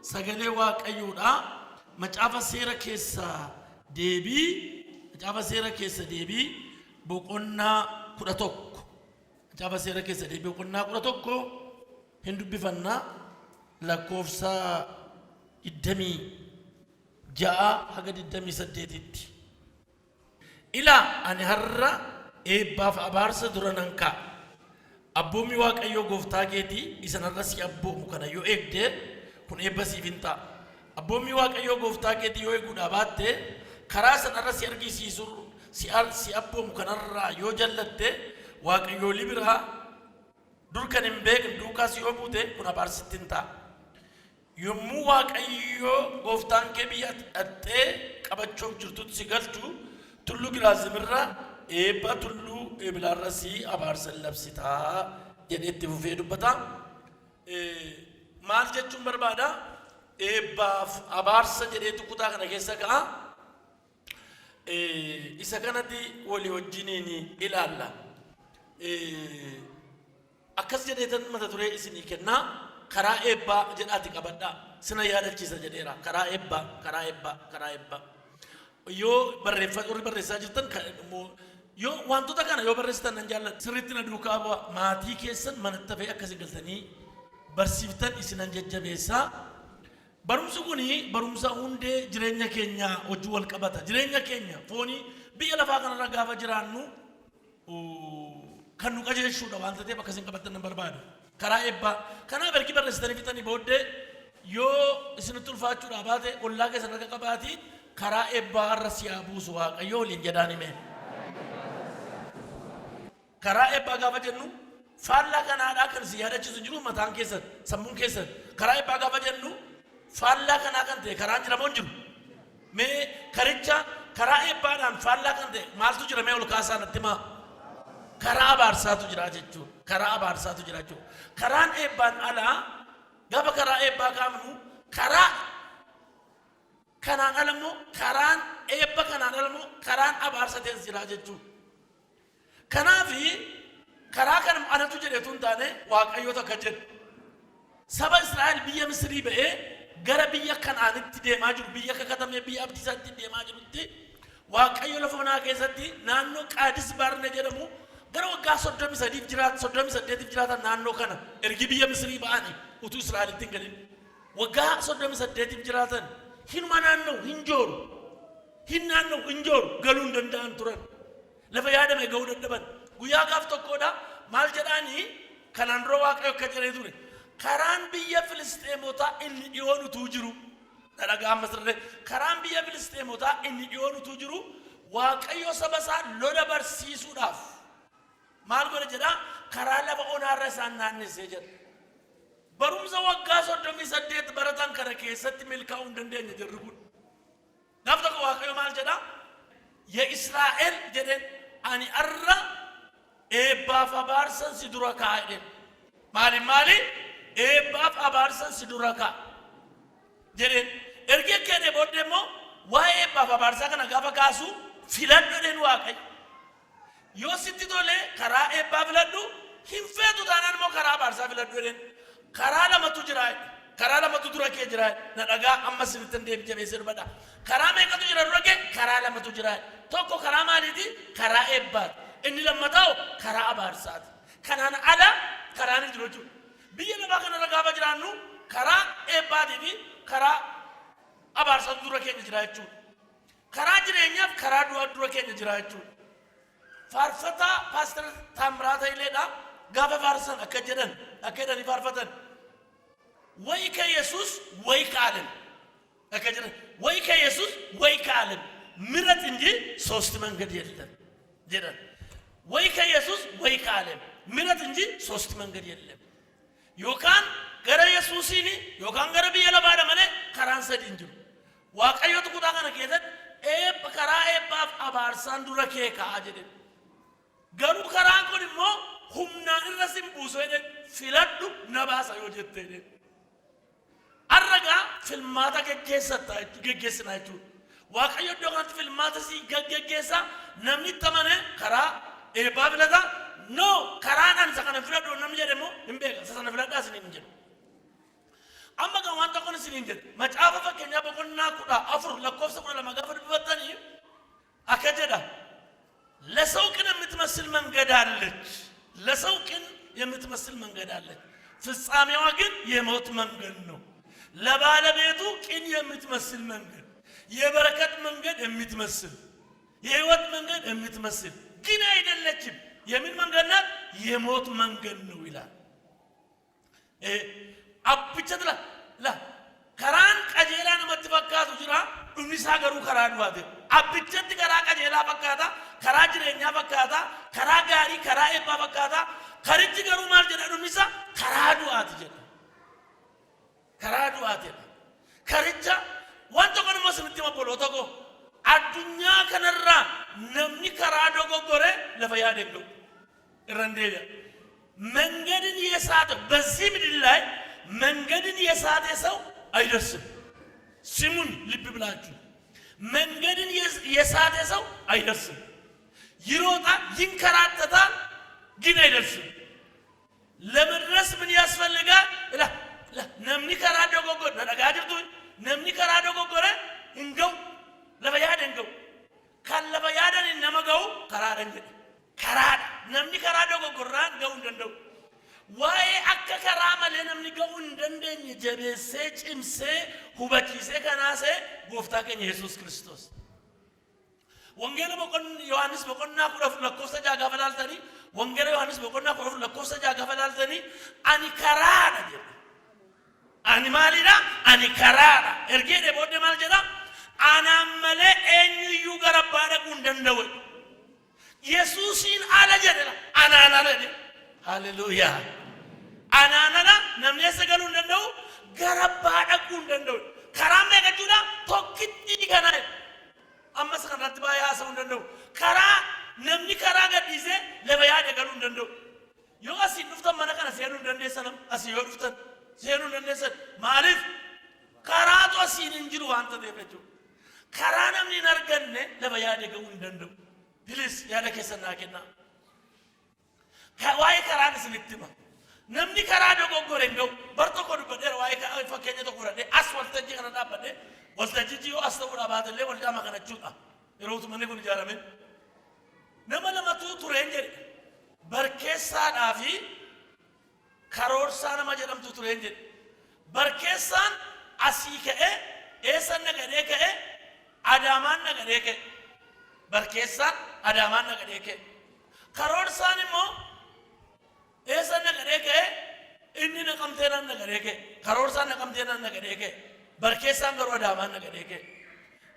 sagalee waaqayyoodha. Macaafa seera keessa deebii boqonnaa 11. Macaafa seera keessa deebii boqonnaa 11 hin dubbifannaa lakkoofsa 26 haga 28tti. Ilaa ani har'a eebbaaf abaarsa dura nan kaa'a. Abboommi waaqayyoo gooftaa keetii isan har'a si abboomu kana yoo eegde kun eebba siif hin ta'a. Abboommi waaqayyoo gooftaa keetii yoo eeguudhaa baatte karaa san har'a si argisiisu si abboomu kanarraa yoo jallatte waaqayyoo libiraa dur kan hin beekne duukaas yoo buute kun abaarsitti hin ta'a. Yommuu waaqayyoo gooftaan kee biyya dhattee qabachuuf jirtutti si galchu tullu Giraazimirraa eebba tullu ebilaarra si abaarsa labsitaa jedheetti fufee dubbata. Maal jechuun barbaada? Eebbaaf abaarsa jedheetu kutaa kana keessa ka'a. Isa kanatti walii wajjiniin ilaalla. Akkas jedheetan mata turee isinii kennaa. Karaa eebbaa jedhaati qabadhaa. Sina yaadachiisa jedheera. Karaa eebbaa. Yoo barreessaa jirtan yoo wantoota kana yoo barreessitan nan jaalladha. Sirriitti na duukaa bu'a. Maatii keessan manatti tafee akkasii galtanii barsiiftan isinan jajjabeessaa. Barumsi kuni barumsa hundee jireenya keenya wajjin wal qabata. Jireenya keenya foonii biyya lafaa kanarra gaafa jiraannu kan nu qajeelchuudha waan ta'eef akkasiin qabattan nan barbaada. Karaa eebbaa. Kanaaf ergi barreessitanii fixanii booddee yoo isinitti ulfaachuudhaa baate ollaa keessan akka qabaati karaa eebbaa irra si haa buusu waaqayyo waliin jedhaan hime. Karaa eebbaa gaafa jennu faallaa kanaadhaa kan si yaadachiisu jiru mataan keessan sammuun keessan. Karaa eebbaa gaafa jennu faallaa kanaa kan ta'e karaan jira moo hin jiru? Mee karicha karaa eebbaadhaan faallaa kan ta'e maaltu jira mee ol kaasaa natti himaa? Karaa abaarsaatu jira jechuudha. Karaan eebbaan alaa gaafa karaa eebbaa kaafnu karaa kanaan ala immoo karaan eebba kanaan ala immoo karaan abaarsa ta'es jira jechuudha. Kanaafi karaa kana anatu jedhetu hin taane waaqayyoota akka jedhu saba Israa'el biyya Misrii ba'ee gara biyya Kanaanitti deemaa jiru biyya kakatamee biyya abdiisaatti deemaa jirutti waaqayyo lafa onaa keessatti naannoo Qaadis Barne jedhamu gara waggaa 38 jiraatan naannoo kana ergi biyya Misrii ba'anii utuu Israa'elitti hin galin waggaa 38 jiraatan hinuma naannoo hin jooru galuu hin danda'an turan lafa yaadame ga'uu dadhaban guyyaa gaaf tokkodha maal jedhaanii kanaan dura waaqayyo akka jedhee ture karaan biyya Filisxeemotaa inni dhiyoon utuu jiru dhalagaa masirree karaan biyya Filisxeemotaa inni dhiyoon utuu jiru waaqayyo saba isaa lola barsiisuudhaaf maal godhe jedha karaa lafa onaarra isaan naannessee jedha. Barumsa waggaa 38 baratan kana keessatti milkaa'uu hin dandeenye jirru kun. Gaaf tokko waaqayyo maal jedha? Ya Israa'el jedheen ani arra eebbaaf abaarsan si dura kaa'e. Maali? Eebbaaf abaarsan si dura kaa'e. Jedheen ergi akkeenee booddee immoo waa'ee eebbaaf abaarsaa kana gaafa kaasu filadhu jedheen waaqayyo. Yoo sitti tole karaa eebbaa filadhu hin feetu taanaan immoo karaa abaarsaa filadhu jedheen. Karaa lamatu jira. Karaa lamatu dura kee jira. Na dhagaa amma sinittan deebi jabeessee dubbadha. Karaa meeqatu jira dura kee? Karaa lamatu jira. Tokko karaa maaliiti? Karaa eebbaati. Inni lammataa karaa abaarsaati. Kanaan ala karaan hin jiru jechuudha. Biyya lafaa kanarra gaafa jiraannu karaa eebbaatii fi karaa abaarsaatu dura keenya jira jechuudha. Karaa jireenyaaf karaa du'aa dura keenya jira jechuudha. Faarfataa Paaster Taamiraata Ileedhaa gaafa faarsan akka jedhanii faarfatan ወይ ከኢየሱስ ወይ ከዓለም አከጀነ ወይ ከኢየሱስ ወይ ከዓለም ምረት እንጂ ሶስት መንገድ የለም ጀደን ወይ ከኢየሱስ ወይ ከዓለም ምረት እንጂ ሶስት መንገድ የለም ዮካን ገረ ኢየሱስኒ ዮካን ገረ ቢየለባደ ማለ ከራን ሰድ እንጂ ዋቀዮት ቁጣ ከነ ከዘት ኤብ ከራ ኤባፍ አባርሳን ዱረኬ ካጀደ ገሩ ከራን ኮድሞ ሁምና ረስም ቡሶይደ ፊለዱ ነባሳ yojettede arraga filmata geggeessinachu waaqayyo doganti filmata si geggeessa namni tamane kara eebba filata no karaan ansa kana filadu namni jedhemo himbeeka sana filadaas ni jedhu amma kan wanta kun sinin jedhe macaafa fakkeenyaa boqonnaa 14 lakkoofsa 12 gaafa dubbatanii akka jedha ለሰው ግን የምትመስል መንገድ አለች ለሰው ግን የምትመስል መንገድ አለች ፍጻሜዋ ግን የሞት መንገድ ነው ለባለቤቱ ግን የምትመስል መንገድ የበረከት መንገድ የምትመስል የህይወት መንገድ የምትመስል ግን አይደለችም የምን መንገድ ናት የሞት መንገድ ነው ይላል አብቸትላ ላ ከራን ቀጀላን መትፈካቱ ጅራ ዱኒሳ ገሩ ከራዱዋት አብቸት ከራ ቀጀላ ፈካታ ከራ ጅሬኛ ፈካታ ከራ ጋሪ ከራ ኤባ ፈካታ ከርጅ ገሩ ማል ጀዳ ዱኒሳ ከራዱዋት ጀዳ ከራዱዋት ከርጃ ዋንቶ ቆን መስምት መቦሎቶኮ አዱኛ ከነራ ነምኒ ከራዶ ጎጎረ ለፈያደው ረንዴያ መንገድን የሳተ በዚህ ምድር ላይ መንገድን የሳተ ሰው አይደርስም ስሙን ልብ ብላችሁ መንገድን የሳተ ሰው አይደርስም ይሮጣል ይንከራተታል ግን አይደርስም ለመድረስ ምን ያስፈልጋል ነምኒ ከራዶ ጎጎረ ነጋጅቱ ነምኒ ከራዶ ጎጎረ እንገው ለበያደንገው ካለበያደን ነመገው ከራደንገ ከራድ ነምኒ ከራዶ ጎጎራን ገው እንደንደው ዋይ አከ ከራማ ለነምኒ ገው እንደንደኝ ጀቤሴ ጭምሴ ሁበቺሴ ከናሴ ጎፍታ ከኝ ኢየሱስ ክርስቶስ ወንጌል በቆን ዮሐንስ በቆና ኩረፍ ለኮሰ ጃጋፈላልተኒ ወንጌል ዮሐንስ በቆና ኩረፍ ለኮሰ ጃጋፈላልተኒ አኒ ከራዳ ጀ አኒ ማሊዳ አኒ ከራዳ እርጌደ ቦደ ማልጀዳ አናመለ ኤንዩ ገረባደ ጉንደንደው ኢየሱስን አለጀደላ አናናለ ሃሌሉያ አናናና ነምኔ ሰገሉ እንደው ገረባደ ጉንደንደው ከራመ ገጁዳ ቶክቲ ገናይ አመስ ከራት ባያ ሰው እንደው ከራ ነምኒ ከራ ገዲዜ ለበያደ ገሉ እንደው ዮአሲ ዱፍተ መነከነ ሲያኑ እንደንደ ሰለም አሲዮ ዱፍተ ሲያኑ እንደንደ ሰል ማሪፍ ከራቶ ሲን እንጅሩ አንተ ደፈቹ ከራናም ሊነርገነ ለበያደ ገው እንደው ፕሊስ ያለ ከሰናከና ከዋይ ከራን ስልትማ ነምኒ ከራዶ ጎጎረንገው በርቶ ኮዱ በደር ዋይ ፈከኘ ተቆረደ አስወልተጂ ከነዳ በደ ወልተጂጂዮ አስተውራ ባደለ ወልዳ ማከነቹታ ይሮቱ ምን ይሁን ጃራምን ነመለመቱ ቱሬንጀ በርኬሳ ዳፊ ካሮርሳና ማጀረምቱ ቱሬንጀ በርኬሳን አሲከኤ ኤሰነ ገደከ አዳማን ነገደከ በርኬሳን አዳማን ነገደከ ካሮርሳንሞ ኤሰነ ገደከ inni naqamteena nagareke karoorsan naqamteena nagareke barkeessan garuu adaamaan nagareke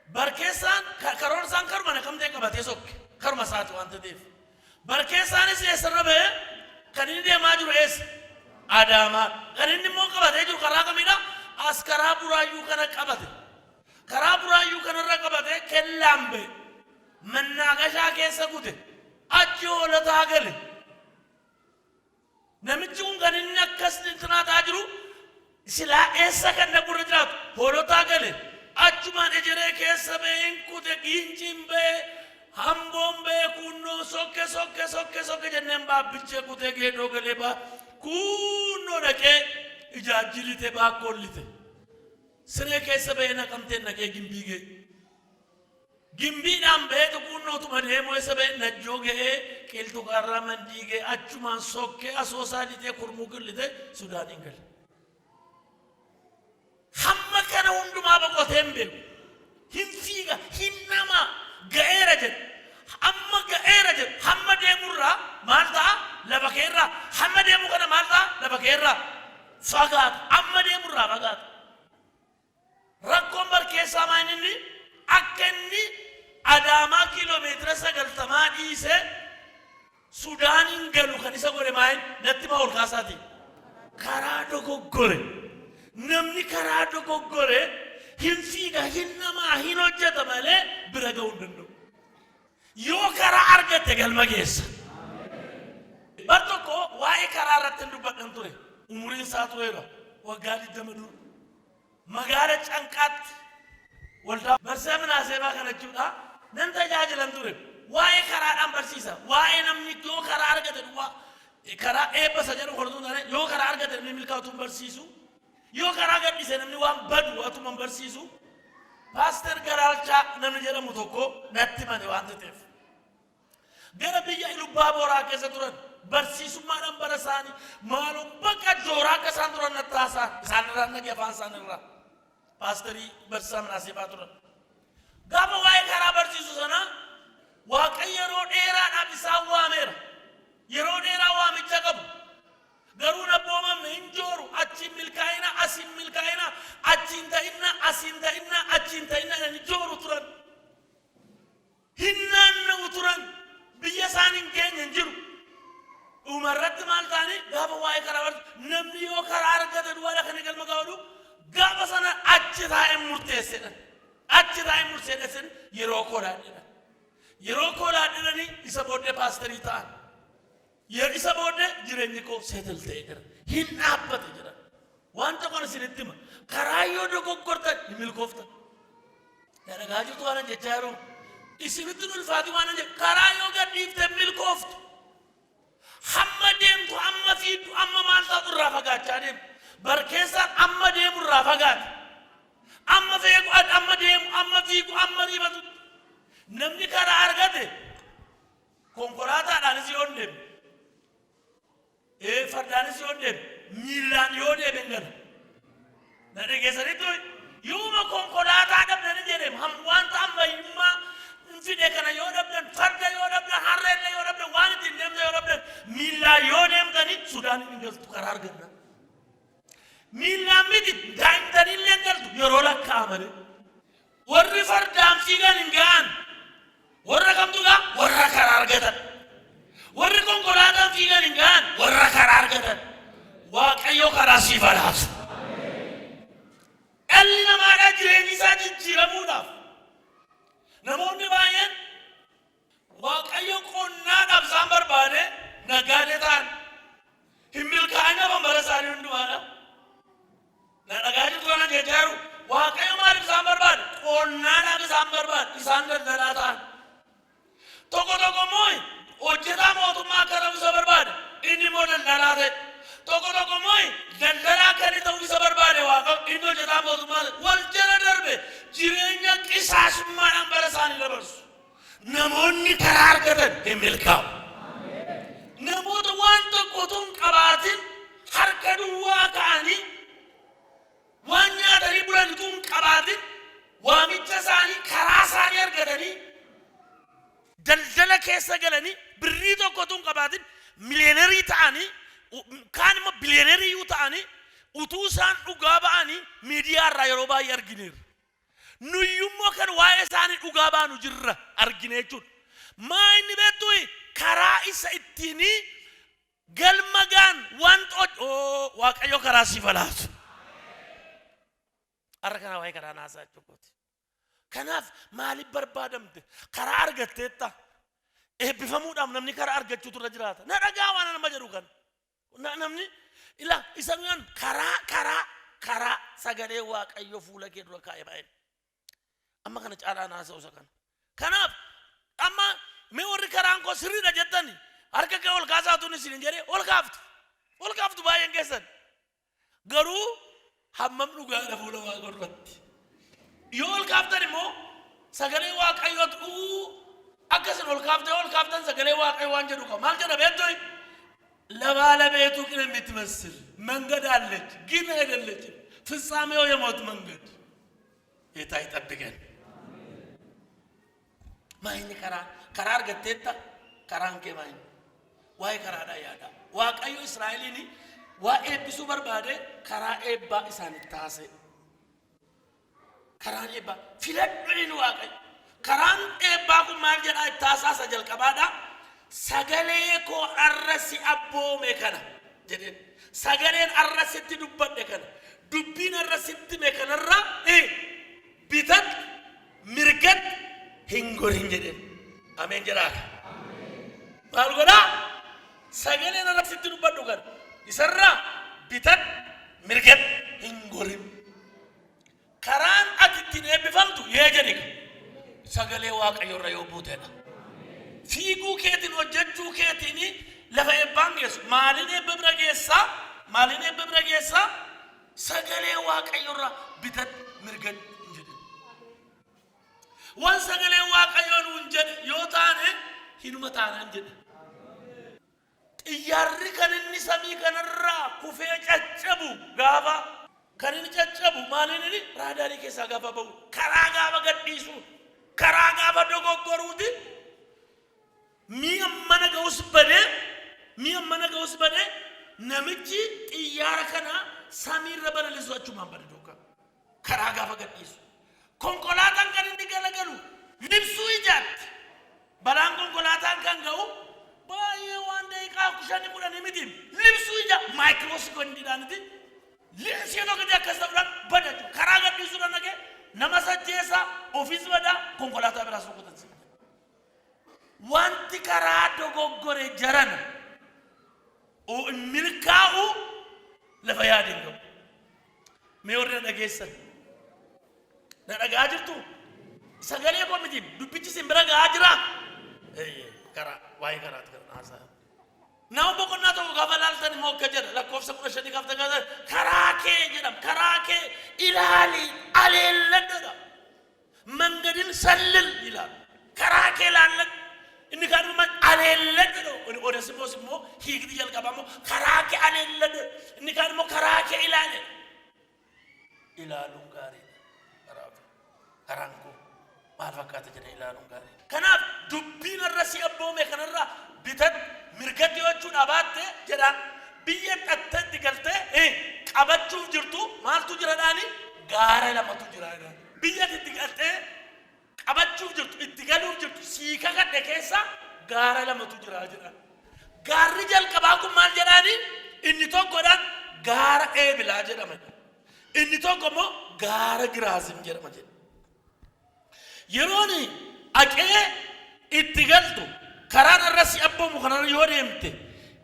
barkeessan karoorsan karuma naqamtee qabatee sokke karuma saatu wanta ta'eef barkeessaanis eessarra ba'e kan inni deemaa jiru eessa adaamaa kan inni immoo qabatee jiru karaa kamidha as karaa buraayyuu kana qabate karaa buraayyuu kanarra qabate kellaan ba'e mannaagashaa keessa gute achi hoolataa gale namichuun kan inni akkas intinaata jiru sila eessa kan nagurra jiraatu hoolotaa gale achumaan ejeree keessa ba'een kute giinjiin ba'e hamboon ba'e kunnoo sokke jenneen baabbichee kutee geedoo galee baa kunnoo dhaqee ijaajjilite baakkollite siree keessa ba'ee naqamteen naqee gimbii ga'e gimbiidhaan ba'eetu kunnootuma deemoo isa ba'e najjoo ga'ee qilxu qarraa mandii ga'e achumaan sokkee asoosaa litee kurmuu gillite sudaaniin gale hamma kana hundumaa boqotee hin beeku hin fiiga hin nama ga'eera jedhe amma ga'eera jedhe hamma deemurraa maal ta'a lafa keerraa hamma deemu kana maal ta'a lafa keerraa fagaata amma deemurraa fagaata rakkoon barkeessaa maaninni akka inni adaamaa kiiloomeetira 90 dhiise sudaaniin galu kan isa godhe maayin natti maa ol kaasaati karaa dogoggore namni karaa dogoggore hin fiiga hin namaa hin hojjeta malee bira ga'uu hin danda'u yoo karaa argatte galma geessa bar tokko waa'ee karaa irratti hin dubbadhan ture umuriin isaa tureera waggaa 20 dura magaala canqaatti waldaa barsaa minaaseebaa kana jechuudha nan tajaajilan ture waa'ee karaadhaan barsiisa waa'ee namni yoo karaa argate karaa eebba isa jedhu hortuu taane yoo karaa argate namni milkaa'uun barsiisu yoo karaa gadhiise namni waan badu atuma barsiisu paaster garaalchaa namni jedhamu tokko natti mane waan ta'eef gara biyya Ilubbaa Booraa keessa turan barsiisummaadhaan bara isaanii maaloo bakka jooraa akka isaan turan nattaasaa isaan irraa nagi afaan isaan irraa paasterii barsiisaa Minaasee turan gaafa waa'ee karaa barsiisu sana Waaqayyo yeroo dheeraadhaaf isaan waameera yeroo dheeraa waamicha qabu garuu nabboomamne hin jooru achiin milkaa'ina asiin milkaa'ina achiin ta'inna asiin ta'inna achiin ta'inna hin jooru turan hin naanna'u turan biyya isaan hin geenye hin jiru umarratti maal ta'anii gaafa waa'ee karaa barsiisu namni yoo karaa argate duwwaadha kan galma gaawadu gaafa sana achi taa'ee murteessedhan achi taa'ee murteessedhan yeroo koodhaadhidhanii isa booddee paasterii ta'an isa booddee jireenyi koo seetal ta'e jira hin dhaabbate jira waan tokkoon isinitti hima karaa yoo dogoggortan ni milkooftan dhagahaa jirtu waan jechaa yeroo isinitti ulfaati waan jedhu karaa yoo gadhiifte milkooftu hamma deemtu amma fiiddu amma maal taatu irraa fagaachaa deemtu barkeessaan amma deemu irraa fagaate amma feequ amma deemu amma fiigu amma riibatu namni karaa argate konkolaataadhaanis yoo deemu fardaanis yoo deemu miilaan yoo deemu gala na dhageessanitti yooma konkolaataa dhabdani jedheem wanta ammayyummaa fide kana yoo dhabdan farda yoo dhabdan harreelle yoo dhabdan waan ittiin deemte yoo dhabdan miilaa yoo deemtani Sudaaniin hin galtu karaa arganna miilaan miti daa'imtanillee hin galtu yeroo lakkaa'amane warri fardaan fiigan hin ga'an warra kamtugaa warra karaa argatan warri konkolaataan fiigan hin ga'an warra karaa argatan Waaqayyo karaa siif laatu dhalli namaadhaa jireenyi isaa jijjiiramuudhaaf namoonni baay'een Waaqayyo qonnaadhaaf isaan barbaade nagaadee ta'an hin milkaa'ina bara isaanii hundumaadha na dhagaa jirtu kana jechaaru Waaqayyo maaliif isaan barbaade qonnaadhaaf isaan barbaade isaan daldalaa ta'an tokko immoo hojjetaa mootummaa akka ta'u isa barbaade inni immoo daldalaa ta'e tokko immoo daldalaa akka ta'u isa barbaade Waaqayyo inni hojjetaa mootummaa wal jala darbe jireenya qisaasummaadhaan bara isaanii dabarsu namoonni karaa argatan hin milkaa'u namoota waan tokko tun qabaatin harka duwwaa ka'anii waan nyaatanii bulan tun qabaatin waamicha isaanii karaa isaanii argatanii daldala keessa galanii birrii tokko tun qabaatin miliyoonerii ta'anii kaan immoo biliyoonerii ta'anii utuu isaan dhugaa ba'anii miidiyaa irraa yeroo baay'ee argineerra nuyyummoo kan waa'ee isaanii dhugaa baanu jirra argine jechuudha maa inni beektu karaa isa ittiin galmagaan wanta Waaqayyo karaa siif laatu har'a kana waa'ee karaa naasaa jechuudha kanaaf maaliif barbaadamte karaa argatteetta eebbifamuudhaaf namni karaa argachuutu irra jiraata na dhagaa waan nama jedhu kan namni ila isa nuyan karaa sagalee Waaqayyo fuula kee dura kaa'ee baay'ee amma kana caalaa naasa'u isa kana kanaaf amma mee warri karaan koo sirriidha jettani harka kee ol kaasaatuun isin jedhee ol kaaftu baay'een keessan garuu hammam dhugaadha fuula Waaqa duratti yoo ol kaaftan immoo sagalee Waaqayyootu akkasin ol kaaftan sagalee Waaqayyo waan jedhu qaba maal jedha beektoy ለባለቤቱ ግን የምትመስል መንገድ አለች ግን አይደለችም ፍጻሜው የሞት መንገድ ጌታ ይጠብቀን ማይን ከራ አርገቴታ ከራንኬ ማይን ዋይ ከራዳ ያዳ ዋቀዩ እስራኤልን ዋኤብሱ በርባዴ ከራ ኤባ ኢሳን ታሰ ከራን ኤባ ፊለድን ዋቀይ ከራን ኤባ ኩማል ጀዳ ታሳሰ ጀልቀባዳ sagalee koo arrasi abboome kana jedhen sagaleen arrasitti dubbadhe kana dubbiin arrasitti mee kanarra bitat mirgat hin gorin jedhen ameen jedhaaka maal godhaa sagaleen arrasitti dubbadhu kana isarra bitat mirgat hin gorin karaan ati ittiin eebbifamtu yee jedhika sagalee Waaqayyo irra yoo buutedha fiiguu keetiin hojjechuu keetiin lafa eebbaan geessu maaliin eebba bira geessaa sagalee waaqayyoorraa bitat mirgan hin jedhin. Waan sagalee waaqayyoon hin jedhe yoo taane hinuma taanaan jedhe. Xiyyaarri kan inni samii kanarraa kufee caccabu gaafa kan inni caccabu maaliin inni raadaarii keessaa gaafa ba'u karaa gaafa gadhiisu karaa gaafa dogoggoruuti mi'a mana ga'us badee namichi xiyyaara kana samiirra balalisu achumaan bada dooka karaa gaafa gadhiisu konkolaataan kan inni galagalu libsuu ijaatti balaan konkolaataan kan ga'u baay'ee waan daqiiqaa 5 miti libsuu ija maayikiroosekondiidhaaniti linsii tokkotti akkas ta'uudhaan badatu karaa gadhiisuudhaan dhagee nama sajjeessa ofiis badaa konkolaataa biraas rukutansi wanti karaa dogoggore jaran milkaa'u lafa yaadin ga'u mee warri na dhageessan na dhagaa jirtu sagalee koo miti dubbichi simbira ga'aa jira karaa waa'ee karaati kan haasaa nama boqonnaa tokko gaafa laaltan immoo akka jedha lakkoofsa 15 gaafta gaafa karaa kee jedham karaa kee ilaali aleelladha mangadin sallil ilaal karaa kee laallan inni kan man aleelladha odesimos immoo hiikti jalqaba immoo karaa kee aleelladha inni kan immoo karaa kee ilaali ilaaluun gaariidha karaan koo maal fakkaata jedhe ilaaluun gaariidha kanaaf dubbiin irra si abboome kanarraa bitat mirgatti jechuudha baatte jedhaan biyya xattatti galtee qabachuuf jirtu maaltu jiraadhaani gaara lamatu jiraadha biyya itti galtee qabachuuf jirtu itti galuuf jirtu sii kakadhe keessa gaara lamatu jiraa jedha gaarri jalqabaa kun maal jedhaani inni tokkodhaan gaara eebilaa jedhama inni tokko immoo gaara giraazim jedhama jedha yerooni aqee itti galtu karaan irra si abboomu kanarra yoo deemte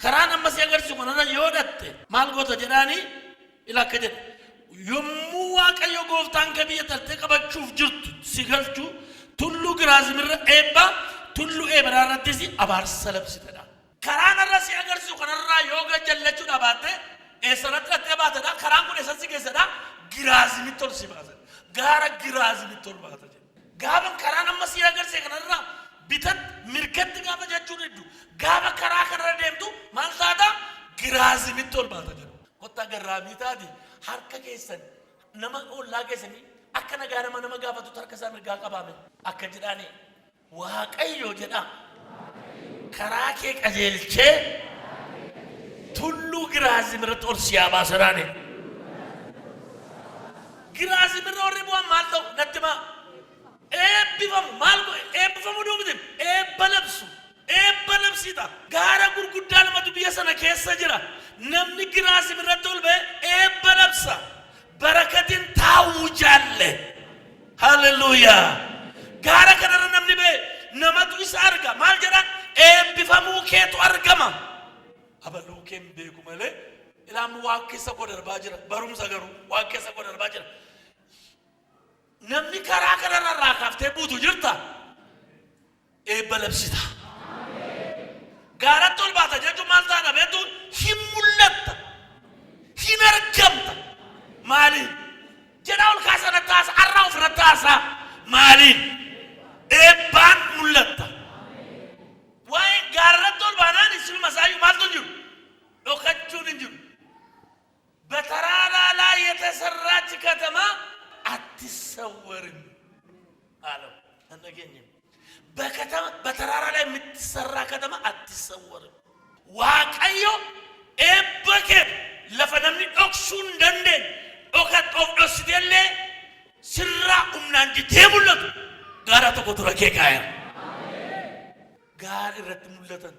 karaan amma si agarsiisu kanarra yoo dhatte maal goota jedhaani ilakka jedha yommuu waaqayyo gooftaan kee biyya tartee qabachuuf jirtu si galchu tullu giraazimirra eebba tullu eebraa irrattis abaarsa labsitedha karaan irra si agarsiisu kanarraa yoo gajjallachuu dhaabatte eessarratti dhattee baatedha karaan kun eessatti keessadha giraazimitti ol si baasa gaara giraazimitti ol baata gaafa karaan amma si agarsiise kanarraa bitat mirgatti gaafa jechuun hedduu gaafa karaa kanarra deemtu maal taata giraazimitti ol baata jedhu kottaa garraamii taati harka keessan nama ollaa keessanii akka nagaa nama gaafatu harka isaa mirgaa qabaame akka jedhaani waaqayyo jedha karaa kee qajeelchee tulluu giraazimirratti ol si baasanaani giraazimirra warri bu'an maal ta'u natti maa eebbifamu maal eebbifamu duubitin eebbalabsiita gaara gurguddaa namatu biyya sana keessa jira namni giraazimirratti ol ba'e eebbalabsa barakatiin taa'uu jaalle haleluuyaa gaara kanarra namni ba'e namatu isa arga maal jedhan eebbifamuu keetu argama abaluu kee hin beeku malee ilaamu waa keessa koo darbaa jira barumsa garuu waa keessa koo darbaa jira namni karaa kanarra raakaaftee buutu jirta eebbalabsita gaaratti ol baata jechuun maal taana beektu hin mul'atta hin argamta maaliin jedha ol kaasana taasa arraa ofirra taasa maaliin eebbaan mul'atta waa'ee gaarratti ol baanaan isin masaayyuu maaltu jiru dhokachuun hin jiru በተራራ ላይ የተሰራች ከተማ አትሰወርም አለው እንደገኘም በተራራ ላይ የምትሰራ ከተማ አትሰወርም ዋቀዮ ኤበከ ለፈነምኒ ኦክሱ እንደንደ ኦከት ኦፍዶስደለ ስራ ኡምናንጂ ቴሙለት ጋራ ተቆጥረ ከካያ ጋር ይረት ሙለተን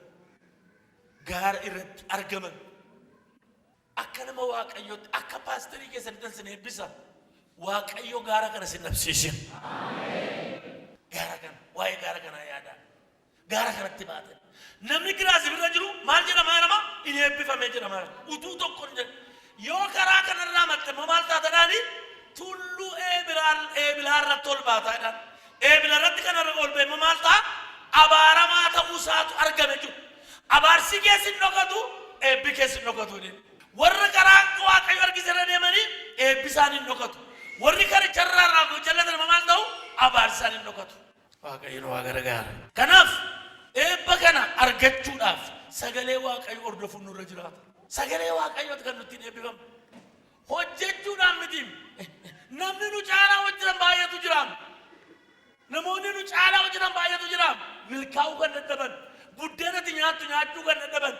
ጋር ይረት አርገመን አከነመ ዋቀዮ አከ ፓስተሪ ከሰንተን ስነ ቢሳ ዋቀዮ ጋራ ከነ ሲነፍሲሽን ጋራ ከነ ዋይ ጋራ ከነ ያዳ ጋራ ከነ ትባተ namni giraasi birra jiru maal jedhama nama inni eebbifame jedhama utuu tokko yoo karaa kanarraa malte maal taatadhaani tullu eebilaarratti ol baataadhaan eebilaarratti kanarra ol beema maal ta'a abaaramaa ta'uusaatu argame jiru abaarsi keessi dhokatu eebbi keessi dhokatu warra karaa waaqayyo argisirra deemanii eebbisaan hin dhokatu. Warri karicharraa irraa jallatan maal ta'u abaarsaan hin dhokatu. Waaqayyoon waa gargaara. Kanaaf eebba kana argachuudhaaf sagalee Waaqayyoo hordofuun nurra jiraata. Sagalee Waaqayyooti kan nutti eebbifamu. Hojjechuudhaan miti. Namni nu caalaa hojjetan baay'eetu jira. Namoonni nu caalaa hojjetan baay'eetu jira. Milkaa'uu kan dadhaban. Buddeenatti nyaachuu kan dadhaban.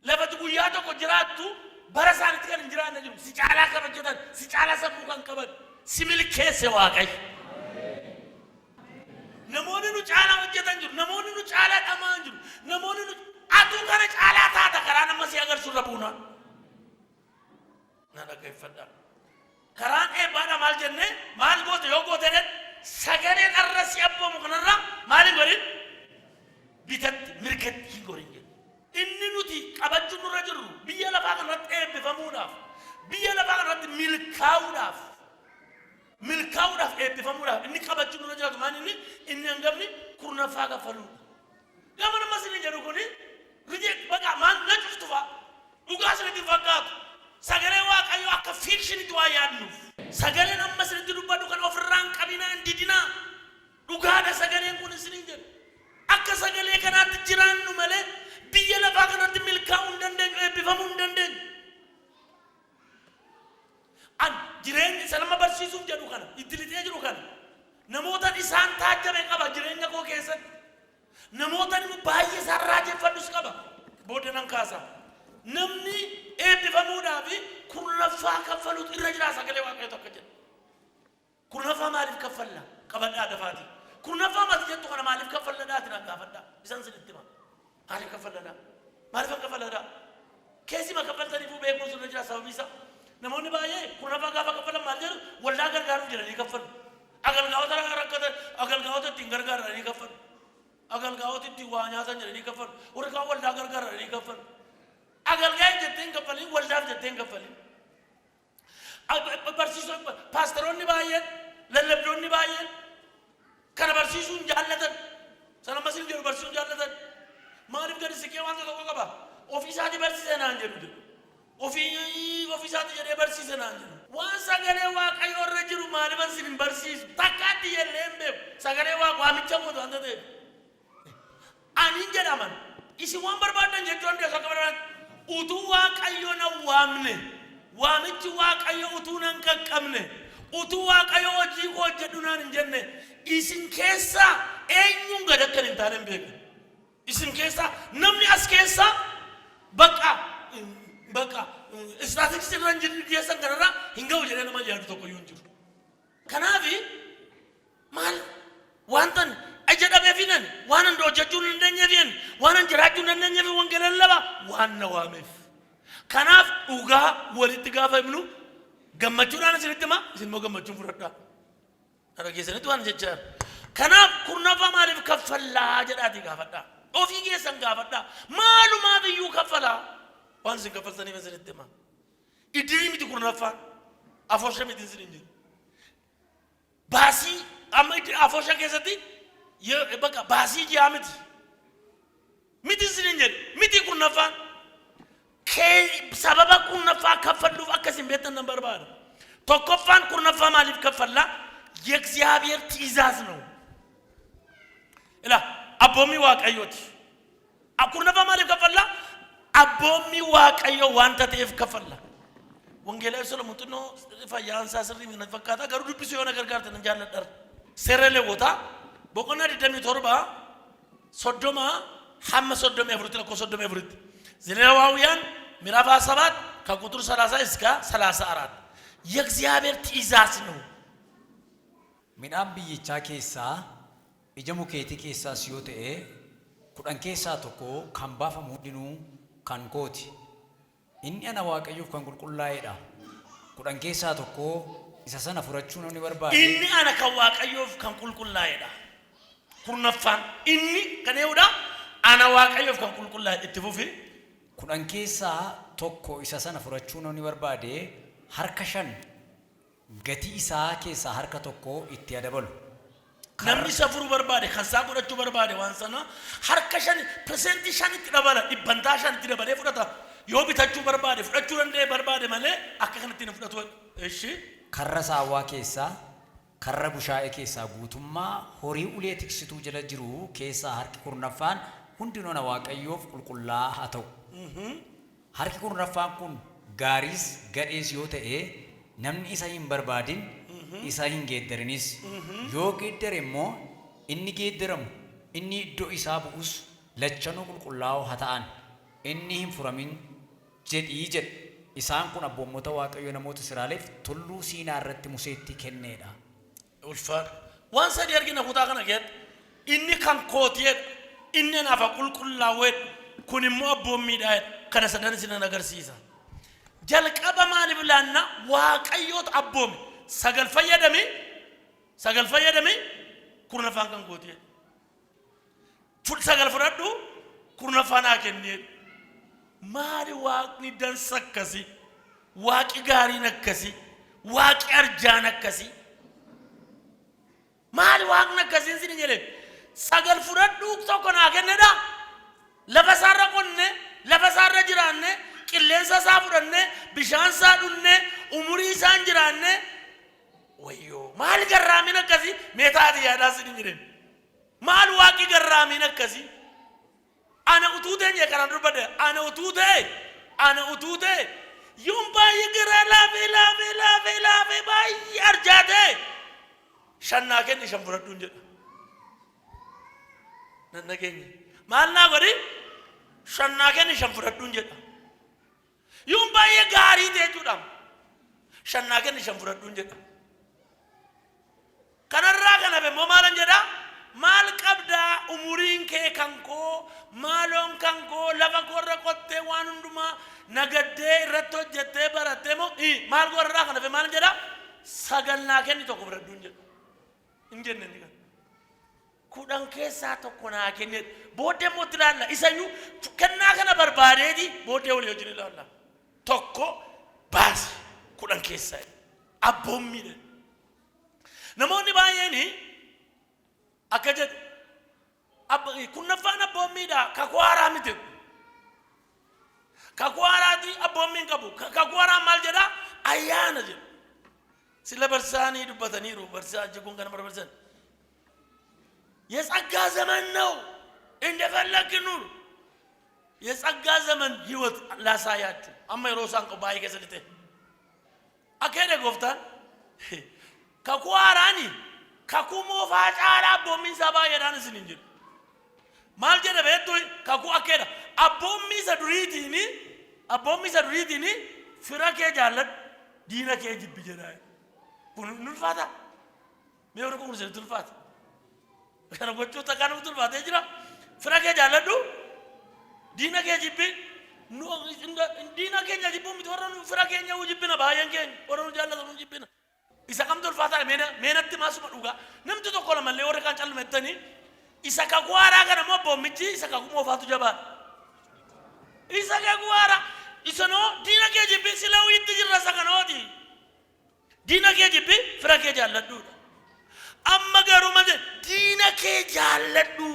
Lafatti guyyaa tokko jiraattu bara isaanitti kan hin jiraanne jiru. Si caalaa kan hojjetan, si caalaa sammuu kan qaban, si milkeesse Waaqayyo. Namoonni nu caalaa hojjetan jiru. Namoonni nu caalaa dhamaan jiru. Namoonni nu aduu kana caalaa taata karaa nama si agarsiisu irra buuna. Na dhaggeeffadhaa. Karaan eebbaadha maal jennee maal goote yoo goote jedhan sagaleen arra si abboomu kanarra maal hin godhin bitatti mirgatti hin godhin jedhu. Inni nuti qabachuun nurra jirru biyya lafaa kanarratti eebbifamuudhaaf biyya lafaa kanarratti milkaa'uudhaaf eebbifamuudhaaf inni qabachuun nurra jiraatu maal inni hangafni kurnaffaa kaffaluudha. Gama nama isin jedhu kuni rijeet baqa maal na cuftufa dhugaa isinitti fakkaatu. Sagalee Waaqayyoo akka fiikshinitti waa yaadnuuf. Sagaleen amma isinitti dubbadhu kan ofirraan qabinaa hin didinaa. Dhugaadha sagaleen kun isiniin jedhu. Akka sagalee kanaatti jiraannu malee biyya lafaa kanatti milkaa'uu hin dandeenyu, eebbifamuu hin dandeenyu. An jireenya isa nama barsiisuuf jedhu kana, iddilitee jiru kana. Namootaan isaan taajjabe qaba jireenya koo keessatti. Namootaan baay'ee isaan raajeffadhus qaba. Booda nan kaasa. Namni eebbifamuudhaaf kurnaffaa kaffaluutu irra jira sagalee Waaqayyoo tokko jedha. Kurnaffaa maaliif kaffalla? Qabadhaa dafaati. Kurnaffaa mati jettu kana maaliif kaffallaadhaati nan gaafadhaa. Isaan sinitti hima. Maaliif kaffallaadhaa? Maaliif kaffallaadhaa? Keessima kaffaltaniifuu beekuun irra jira sababii isaa. Namoonni baay'ee kurnaffaa gaafa kaffalan maal jedhu waldaa gargaaruuf jedhanii kaffalu. Agalgaa'ota rakkatan agalgaa'ota ittiin gargaaranii kaffalu. Agalgaa'ota ittiin waa nyaatan jedhanii kaffalu. Warri kaan waldaa gargaaranii kaffalu. Agalgaan jetteen kaffalin waldaaf jetteen kaffalin. Barsiisuu paasteroonni baay'een lallabdoonni baay'een kana barsiisuun jaallatan sana masin jedhu barsiisuun jaallatan maaliif gadi siqee wanta tokko qaba ofii isaatii barsiise naan jedhu ofii isaati jedhee barsiise naan jedhu waan sagalee Waaqayyoo irra jiru maaliifan sin hin barsiisu takkaatti illee hin beeku sagalee waamicha gootu wanta ta'e aniin jedhaman isin waan barbaadan jechuun deessa qabaran utuu Waaqayyoo na waamne waamichi Waaqayyoo utuu nan qaqqabne utuu Waaqayyoo hojii koo hojjedhu naan hin jenne isin keessa eenyuun gad akka hin taane hin beeku isin keessa namni as keessa baqa istiraatiksii irra hin jirre keessan kanarra hin ga'u jedhee nama yaadu tokko iyyuu hin jiru. Kanaaf maal wantan jedhameefinan waan an hojjechuu hin dandeenyeefin waan an jiraachuu hin dandeenyeef wangeela laba waan na waameef. Kanaaf dhugaa walitti gaafa himnu gammachuudhaan isinitti hima isin immoo gammachuun fudhadhaa. Kana keessanitti waan jechaa. Kanaaf kurnaffaa maaliif kaffallaa jedhaati gaafadhaa. Ofii keessan gaafadhaa. Maalumaaf iyyuu kaffalaa waan isin kaffaltaniif isinitti hima. Iddii miti kurnaffaan afoosha miti isin hin jiru. Baasii amma afoosha keessatti bakka baasii ji'a miti isin hin jedhu miti kurnaffaan. Sababa kurnaffaa kaffalluuf akkasin beektan nan barbaada. Tokkoffaan kurnaffaa maaliif kaffallaa? የእግዚአብሔር ትእዛዝ ነው። አቦሚ waaqayyooti. kurnaffaa maaliif kaffallaa? Abboomi waaqayyoo wanta ta'eef kaffallaa. Wangeelaa Solomoon xinnoo fayyaansaa sirrii mina fakkaata garuu dubbisuu yoo na gargaarte nan jaalladha. Seera Lewwotaa boqonnaa 27 30 hamma 34 lakkoofsa 34 ዘሌዋውያን ምዕራፍ 7 ከቁጥር 30 እስከ 34 የእግዚአብሔር ትእዛዝ ነው። midhaan biyyichaa keessaa ija mukeetii keessaas yoo ta'e kudhan keessaa tokko kan baafamu hundinuu kan kooti. Inni ana Waaqayyoof kan qulqullaa'edha. Kudhan keessaa tokko isa sana furachuu namni barbaade. Inni ana kan Waaqayyoof kan qulqullaa'edha. Kurnaffaan inni kan eewudha ana Waaqayyoof kan qulqullaa'e itti fufi. Kudhan keessaa tokko isa sana furachuu namni barbaade harka 5 gati isaa keessaa harka tokko itti adabalu. Namni safuru barbaade kan isaa godhachuu barbaade waan sana harka 5% itti dabala dhibbantaa 5 itti dabalee fudhata. yoo bitachuu barbaade fudhachuu danda'e barbaade malee akka kanatti hin fudhatu. Eshi karra saawwaa keessaa karra bushaayee keessaa guutummaa horii ulee tiksituu jala jiru keessaa harki kurnaffaan hundinoona waaqayyoof qulqullaa haa ta'u. Harki kurnaffaan kun gaariis gadhees yoo ta'e namni isa hin barbaadin isa hin geeddarinis yoo geeddare immoo inni geeddaramu inni iddoo isaa bu'us lachanuu qulqullaa'oo haa ta'an inni hin furamin jedhii jedhe. Isaan kun abboommota waaqayyoo namoota Israa'eliif tulluu Siinaa irratti Museetti kenneedha. Ulfaan waan sadii argina kutaa kana keessatti inni kan kootiidha inni nafa qulqullaa'eedha kun immoo abboommiidha kana sadan isin agarsiisa. Jalqaba maaliif laanna waaqayyoota abboome sagal fayyadami kurnaffaan kan kootiidha. Sagal fudhadhu kurnaffaan haa kenneedha. Maali waaqni dansa akkasii waaqi gaariin akkasii waaqi arjaan akkasii maali waaqni akkasiin sin jedhe sagal fudhadhu tokko naa kennedha. Lafa isaarra qonne lafa isaarra jiraanne qilleensa isaa fudhanne bishaan isaa dhunne umurii isaan jiraanne wayyoo maali garraamiin akkasii meetaati yaadaa sin jedhe maali waaqi garraamiin akkasii. Ana utute nye kanan rubade ana utute yumba yigira lafi bayi arjate shanna kenni shamfuradun jedha nanna kenni malna godi shanna kenni shamfuradun jedha yumba yigari de judam shanna kenni shamfuradun jedha kanarra kana be mo malan jedha mal qabda umurin ke kanko malon kanko lava gorra kotte wanunduma nagadde ratto jette baratemo mal gorra kana fe mal jeda sagalna kenni to ko bradun jeda ingenne ndiga kudan kessa to kona kenne bode motilalla isayu kenna kana barbadedi bode wol yojini lalla tokko bas kudan kessa abbommi de namoni bayeni akajed kunnaffaan abboommiidha kakwaaraa miti kakwaaraati abboommiin qabu kakwaaraa maal jedha ayyaana jedha sila barsaanii dubbataniiru barsaa jiguun kana barbarsan የጸጋ ዘመን ነው እንደፈለግን ኑሩ የጸጋ ዘመን ህይወት ላሳያችሁ አማ የሮሳን ቆባይ ከሰልተ አከደ ጎፍታን ከኳራኒ ከኩሞ ፋጫራ ቦሚን ሰባ የዳንስን እንጂ ማል ጀደ ቤቱ ከኩ አከደ አቦሚ ሰዱሪቲኒ ፍራኬ ጃለት ዲነኬ ጅብ ጀዳይ ኩን ኑልፋታ ሜወር ኩን ኑልፋታ kana gochu takanu tulfaate jira ፍራኬ ጃለዱ ዲነኬ ጅብ no ዲነኬ ጅብ ምትወረኑ ፍራኬኛ ውጅብና ባየንኬ ወረኑ ጃለቱ ጅብና isa kam tulfaata meenatti maasuma dhuga namtu tokko lamallee warra kan calmettani isa ka guara kana mo bommichi isa ka kumo faatu jaba isa ka guara isa no dinake jibbi silaw yitti jirra sakanoti dinake jibbi frake jalladdu amma garu manje dinake jalladdu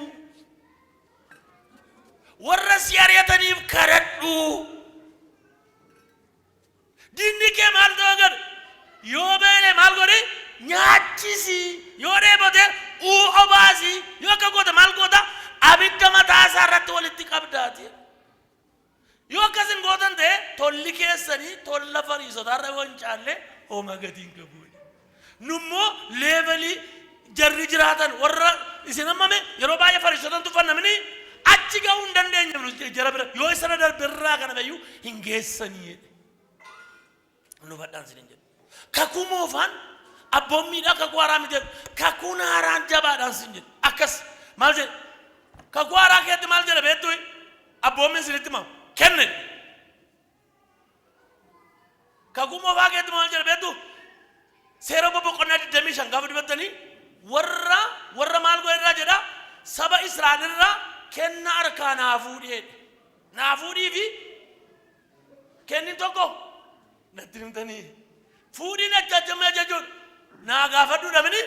warra siyariyatani karaddu dinike mal dogar yoo beele maal godhe nyaachisi yoo dheebote obaasi yoo akka goota maal goota abidda mataa isaa irratti walitti qabdaati yoo akkasin gootan ta'e tolli keessanii tolla fariisotaarra yoo hin caalle hooma gatiin qabu nummoo leevelii jarri jiraatan warra isin hammame yeroo baay'ee fariisotan tuffannamini achi ga'uu hin dandeenye jara bira yoo isana darbirraa kana fayyuu hin geessanii nu badhaan sin hin jedhu kakumofan abommi da kakwara mite kakuna haran jabadan sinje akas malje kakwara ke malje betu abommi silitima kenne kakumofa ke malje betu sero bobo konati demishan gabdi betani warra malgo era jeda saba israelira kenna arkana nafudi fi kenni toko natrimtani Fudi na jajame jajun na gafadu damini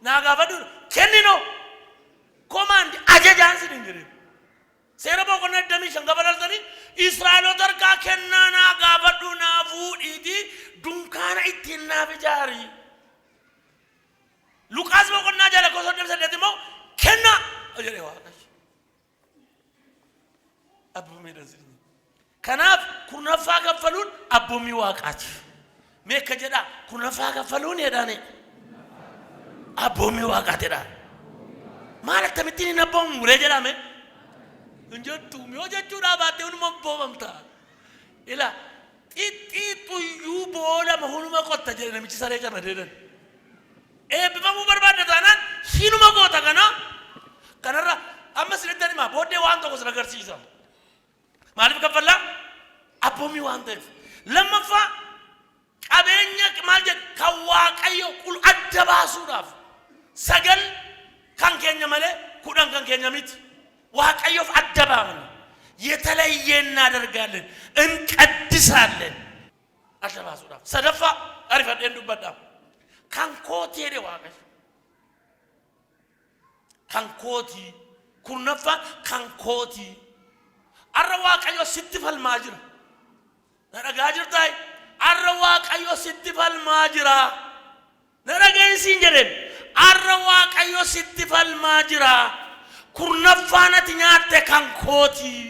na gafadu kennino command ajajansi dingire seera boqonnaa 25 gabalaltanii Israa'eloota harkaa kennaa naa gaafadhu naa fuudhiiti dunkaana ittiin naaf ijaari. Luqaas boqonnaa 6:8 immoo kennaa jedhee Waaqayyo. Abboommii dasiin. Kanaaf kurnaffaa kaffaluun abboommii Waaqaati. Meeqa jedhaa kurnaffaa kaffaluun jedhaani. Abboommii Waaqaatidha. Maal akkamittiin hin abboomu muree jedhame? Injattu yoo jechuudha baatee hunuma abboomamta. Ila xixiqqooyyuu booda mahunuma qotta jedhe namichi saree camadeedhan. Eebbifamuu barbaadda taanaan hinuma goota kana. Kanarra amma sirriitti himaa booddee waan tokko sin agarsiisa. Maaliif kaffallaa? Abboommii waan ta'eef. Lammaffaa qabeenya maal jedhu kan Waaqayyo adda baasuudhaaf 9 kan keenya malee 10 kan keenya miti. Waaqayዮፍ adda baafna. የተለየ እናደርጋለን እንቀድሳለን adda baasuudhaaf. Sadaffaa arifadheen dubbadhaa. Kan kootii jedhe Waaqayyo. Kan kootii. Kurnaffaa kan kootii. Arra Waaqayyo sitti falmaa jira. Na dhagaa jirtaay. Arra Waaqayyo sitti falmaa jira. Na dhageensiin jedheen. Arra Waaqayyo sitti falmaa jira. Kurnaffaanati nyaatte kan kootii.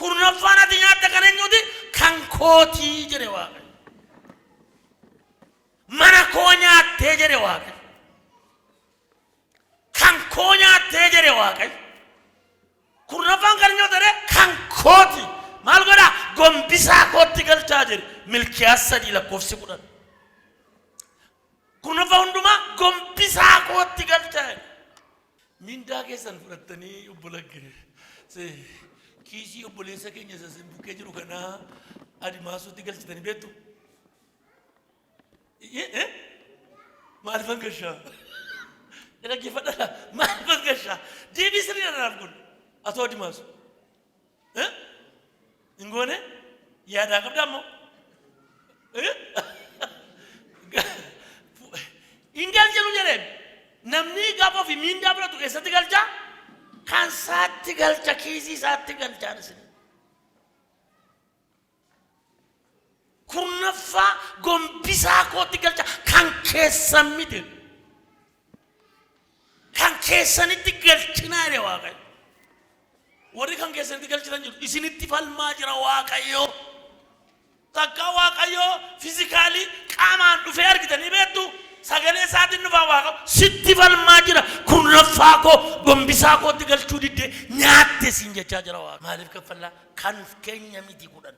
Kurnaffaanati nyaatte kan eenyuti kan kootii jedhe Waaqayyo. Mana koo nyaattee jedhe Waaqayyo. Kan koo nyaattee jedhe Waaqayyo. Kurnaffaan kan nyaatare kan kooti. Maal godha gombisaa kootti galchaa jedhe Milkiyaas 3:10. Kurnaffaa hundumaa gombisaa kootti galchaa jedhe. Mindaa keessan fudhattanii obbolaggee kiisii obboleessa keenya isa bukkee jiru kana adimaasuutti galchitanii beektu. Maaliifan gashaa? Dhaggeeffadhaa maaliifan gashaa? Deebii sirrii dhaan kun atoo adimaasu. Ingoone yaadaa qabdaa ammoo. Ingal jedhu jedheen. Namni gaafa fi mindaa fudhatu eessatti galchaa? Kan saatti galcha kiisii saatti galchaan isin. Kurnaffaa gombisaa kootti galcha kan keessan miti. Kan keessanitti galchinaa jedhe Waaqayyo. Warri kan keessanitti galchitan jiru isinitti falmaa jira Waaqayyo. Takka Waaqayyo fiizikaalii qaamaan dhufee argitanii beektu. Sagalee isaatiin dhufaa Waaqa sitti falmaa jira. Kurnaffaa koo gombisaa kootti galchuu diddee nyaatte siin jechaa jira Waaqa. Maaliif kaffallaa? Kan keenya miti 10.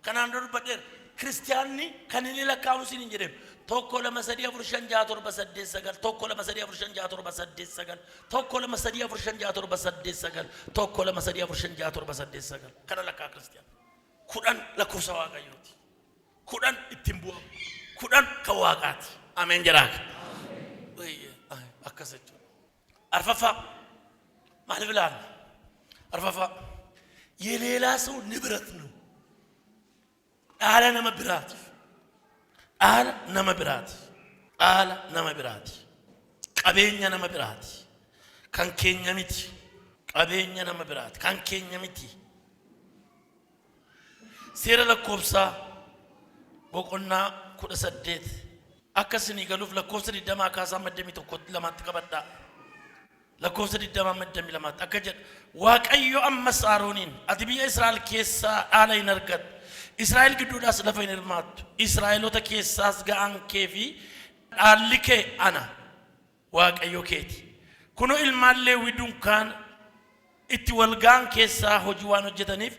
Kanaan dura dubbadheera. Kiristiyaanni kan inni lakkaa'u siin hin jedheem. 1 2 3 4 5 6 7 8 9 1 2 3 4 5 6 7 8 9 1 2 3 4 5 6 7 8 9 1 2 3 4 5 6 7 8 9 kana lakkaa Kiristiyaan. 10 lakkoofsa Waaqayyooti. 10 ittiin bu'amu. 10 kan Waaqaati. Ameen jiraaka. Akkas jechuudha. Arfaffaa maaliif ilaalla? Arfaffaa የሌላ ሰው ንብረት ነው። ዳላ ነመብራት ዳላ ነመብራት ዳላ ነመብራት ቀበኛ ነመብራት ካንኬኛ ሚቲ ቀበኛ ነመብራት ካንኬኛ ሚቲ ሴረ ለኮብሳ ቦቆና ኩደሰደት አከስኒ ገሉፍ ለኮብሰ ዲደማ ካሳ መደሚ ተኮት ለማት ቀበዳ ለኮብሰ ዲደማ መደሚ ለማት አከጀ ዋቀዮ አመሳሮኒን አትቢያ እስራኤል ኬሳ ዳላ ይነርገት Israa'el gidduudhaas lafa hin hirmaattu. Israa'eloota keessaas ga'an kee fi dhaalli kee ana Waaqayyo keeti. Kunoo ilmaan Leewwii dunkaana itti walga'an keessaa hojii waan hojjetaniif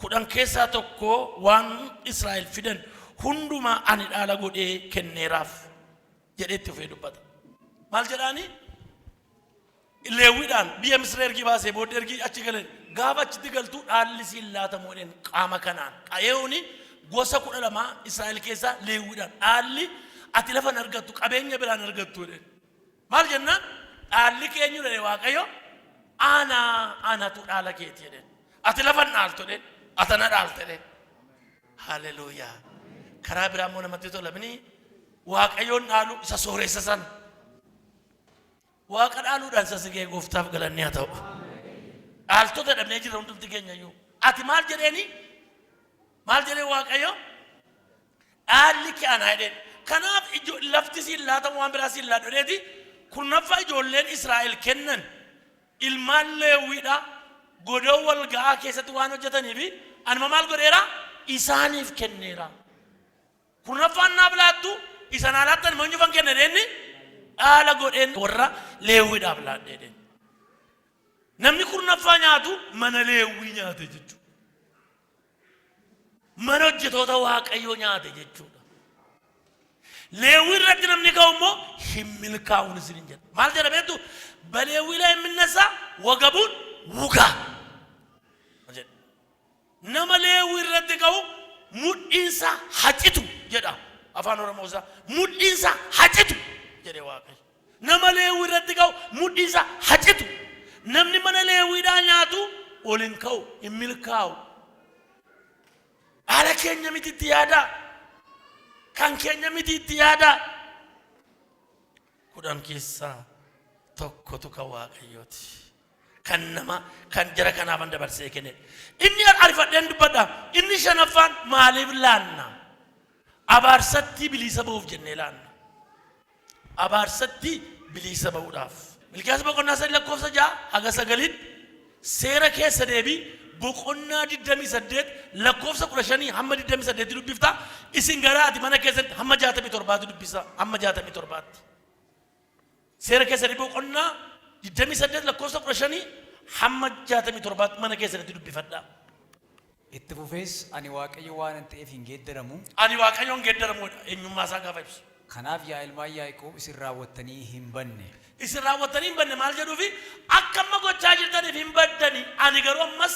10 keessaa tokko waan Israa'el fidan hundumaa ani dhaala godhee kenneeraaf jedhee itti fufee dubbata. Maal jedhaani? Leewwiidhaan biyya Misira ergi baasee booddee ergi achi galan gaafa achitti galtu dhaalli siin laatamu jedheen qaama kanaan qayeewni gosa 12 Israa'el keessaa Leewwiidhaan dhaalli ati lafa argattu qabeenya biraan argattu jedheen. Maal jennaan dhaalli keenyu jedhee Waaqayyo anatu dhaala keeti jedheen. Ati lafa dhaaltu jedheen atana dhaalte jedheen. Haleluuyaa. Karaa biraa immoo namatti tola bini Waaqayyoon dhaalu isa sooressa sana. waaqa dhaaluudhaan sasigee gooftaaf galanni haa ta'u. Dhaaltota dhabnee jirra hundumti keenya iyyuu. Ati maal jedheeni? Maal jedhee Waaqayyo? Dhaalli kee anaa jedheen. Kanaaf lafti siin laatamu waan biraa siin laadholeeti kurnaffaa ijoolleen Israa'el kennan ilmaan Leewwiidha godoo wal ga'aa keessatti waan hojjetaniif anuma maal godheera? Isaaniif kenneera. Kurnaffaan naaf laattu isaan alaattan manyufan kenna deenni dhaala godheen warra Leewwiidhaaf laadheedheen. Namni kurnaffaa nyaatu mana Leewwii nyaate jechuudha. Mana hojjetoota Waaqayyoo nyaate jechuudha. Leewwii irratti namni ka'u immoo hin milkaa'uun isin hin jedha. Maal jedha beektu? Baleewwii ላይ የሚነሳ ወገቡን ውጋ። Nama Leewwii irratti ka'u mudhiinsa hacitu jedha. Afaan Oromoo isaa mudhiinsa hacitu jedhee Waaqayyo. Nama Leewwii irratti ka'u mudhiinsa hacitu. Namni mana Leewwiidhaa nyaatu ol hin ka'u hin milkaa'u. Haala keenya miti itti yaadaa. Kan keenya miti itti yaadaa. Kudhan keessaa tokkotu kan Waaqayyooti. Kan nama kan jara kanaaf dabarsee kenne. Inni arifadheen dubbadha. Inni shanaffaan maaliif laanna? Abaarsatti bilisa ba'uuf jennee laanna. Abaarsatti bilisa ba'uudhaaf. Milkiyaas boqonnaa 3 lakkoofsa 6 haga 9 seera keessa deebii boqonnaa 28 lakkoofsa 15 hamma 28 dubbifta. Isin garaati mana keessatti hamma 67 dubbisa hamma 67. Seera keessa deebii boqonnaa 28 lakkoofsa 15 hamma 67 mana keessatti dubbifadha. Itti fufees ani Waaqayyo waan ta'eef hin geeddaramu. Ani Waaqayyo hin geeddaramu eenyummaa isaa gaafa ibsu. Kanaaf yaa ilmaan Yaaqoob isin raawwattanii hin banne. Isin raawwattanii hin banne maal jedhuufi akka amma gochaa jirtaniif hin baddani. Ani garuu ammas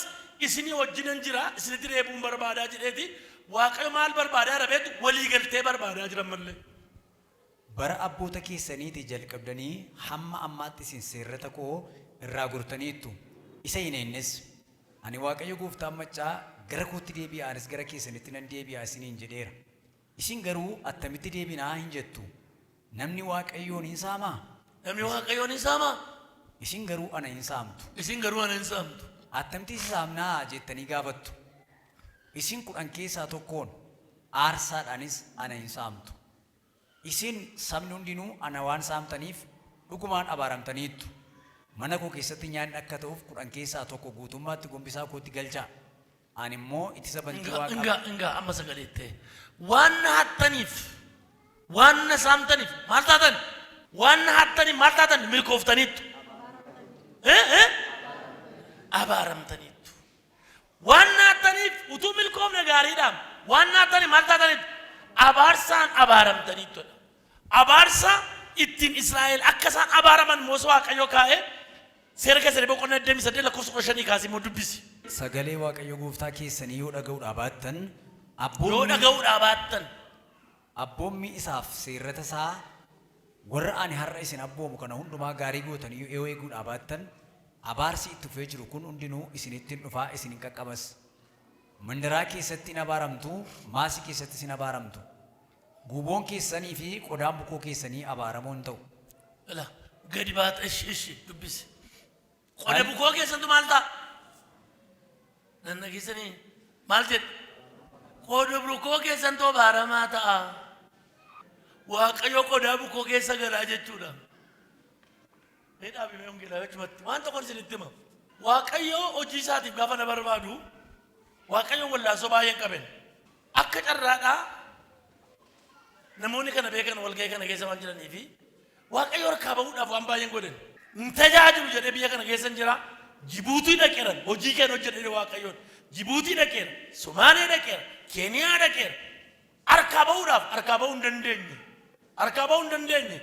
isinii wajjinan jira isinitti deebuun barbaadaa jedheeti. Waaqayyo maal barbaadaa rabeetu walii galtee barbaadaa jiran mallee. Bara abboota keessaniiti jalqabdanii hamma ammaatti isin seerrata koo irraa gortaniittu. Isa hin eennes ani Waaqayyo gooftaan maccaa gara kootti deebi'aanis gara keessanitti nan deebi'aa isiniin jedheera. Isin garuu attamitti deebinaa hin jettu. Namni Waaqayyoon hin saamaa? Namni Waaqayyoon hin saamaa? Isin garuu ana hin saamtu. Isin garuu ana hin saamtu. Attamitti si saamnaa jettanii gaafattu. Isin 10 keessaa tokkoon aarsaadhaanis ana hin saamtu. Isin sabni hundinuu ana waan saamtaniif dhugumaan abaaramtaniittu. Mana koo keessatti nyaanni akka ta'uuf 10 keessaa tokko guutummaatti gombisaa kootti galchaa. Ani immoo ittisa bantii Waaqaa. Inga amma sagaleettee waan hattaniif waan saamtaniif maal taatan? Waan hattaniif maal taatan? Milkooftaniittu. Abaaramtaniittu. Waan hattaniif utuu milkoofne gaariidhaan waan hattaniif maal taataniittu? Abaarsaan abaaramtaniittu. Abaarsa ittiin Israa'el akka isaan abaaraman Musee Waaqayyo kaa'e seera keessa boqonnaa 28 lakkoofsa 15 kaasee immoo dubbisi. Sagalee Waaqayyo gooftaa keessanii yoo dhaga'uudhaa baattan abboommi isaaf seerrata isaa warra ani har'a isin abboomu kana hundumaa gaarii gootanii yoo eeguudhaa baattan abaarsi itti fufee jiru kun hundinuu isinittiin dhufaa isin hin qaqqabas. Mandaraa keessatti hin abaaramtu, maasii keessatti hin abaaramtu. Guuboon keessanii fi qodaan bukoo keessanii abaaramoo hin ta'u. Gadi baata ishi dubbisi. Qoda bukoo keessantu maal ta'a? Nanna keessanii maal jedhu? Qoda bukoo keessantu abaaramaa ta'a. Waaqayyo qodaa bukoo keessa galaa jechuudha. Mee dhaabimee hongeelaa jechumatti waan tokko isinitti hima. Waaqayyo hojii isaatiif gaafa na barbaadu Waaqayyo wallaansoo baay'een qaben. Akka carraadhaa namoonni kana beekan walga'ii kana keessa waan jiranii fi Waaqayyo harkaa bahuudhaaf waan baay'een godhan. Tajaajilu jedhee biyya kana keessa jira. Jibuutii dhaqeeran hojii keenya hojjedhee Waaqayyoon. Jibuutii dhaqeera, Somaalee dhaqeera, Keeniyaa dhaqeera. Harkaa bahuudhaaf harkaa bahuu hin dandeenye. Harkaa bahuu hin dandeenye.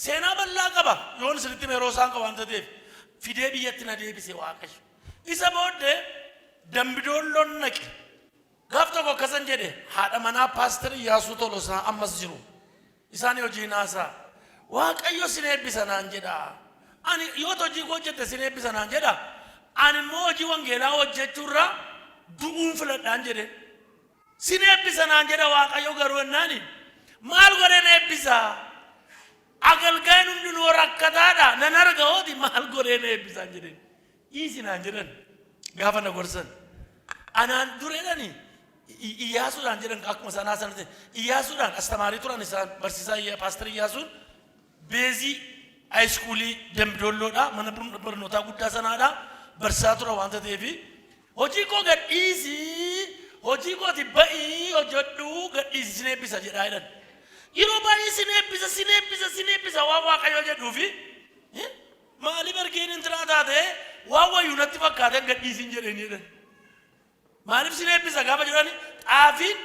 Seenaa bal'aa qaba. Yoon isinitti yeroo isaan qaban ta'eef fidee biyyatti na deebise Waaqayyo. Isa booddee Dambidoolloon naqe. Gaaf tokko akkasan jedhe haadha manaa Paaster Iyyaasuu Tolosaa ammas jiru. Isaan hojii naasaa. Waaqayyo sin eebbisa naan jedha. Ani yoo hojii koo hojjette sin eebbisa naan jedha. Ani immoo hojii wangeelaa hojjechuurra du'uun filadhaan jedhe. Sin eebbisa naan jedha Waaqayyo garuu ennaani maal godheen eebbisa? agalgaan hundinuu rakkataadha nan arga hooti maal godhee na eebbisaan jedheen isinaan jedhan gaafa na gorsan anaan dureedhani Iyyaasuudhaan jedhan akkuma sanaa sanatti Iyyaasuudhaan astamaarii turan isaan barsiisaa paasterii Iyyaasuun beezii haayiskuulii Dambidoolloodha mana barnootaa guddaa sanaadha barsiisaa tura waanta ta'eef hojii koo gadhiisii hojii kooti ba'ii hojjedhuu gadhiisii sin eebbisa jedhaa jedhan yeroo baay'ee sin eebbisa waan Waaqayyoo jedhuufi maaliif argeen intiraa taate waan wayyuu natti fakkaatan gadhiisiin jedheen jedhan maaliif sin eebbisa gaafa jedhani xaafiin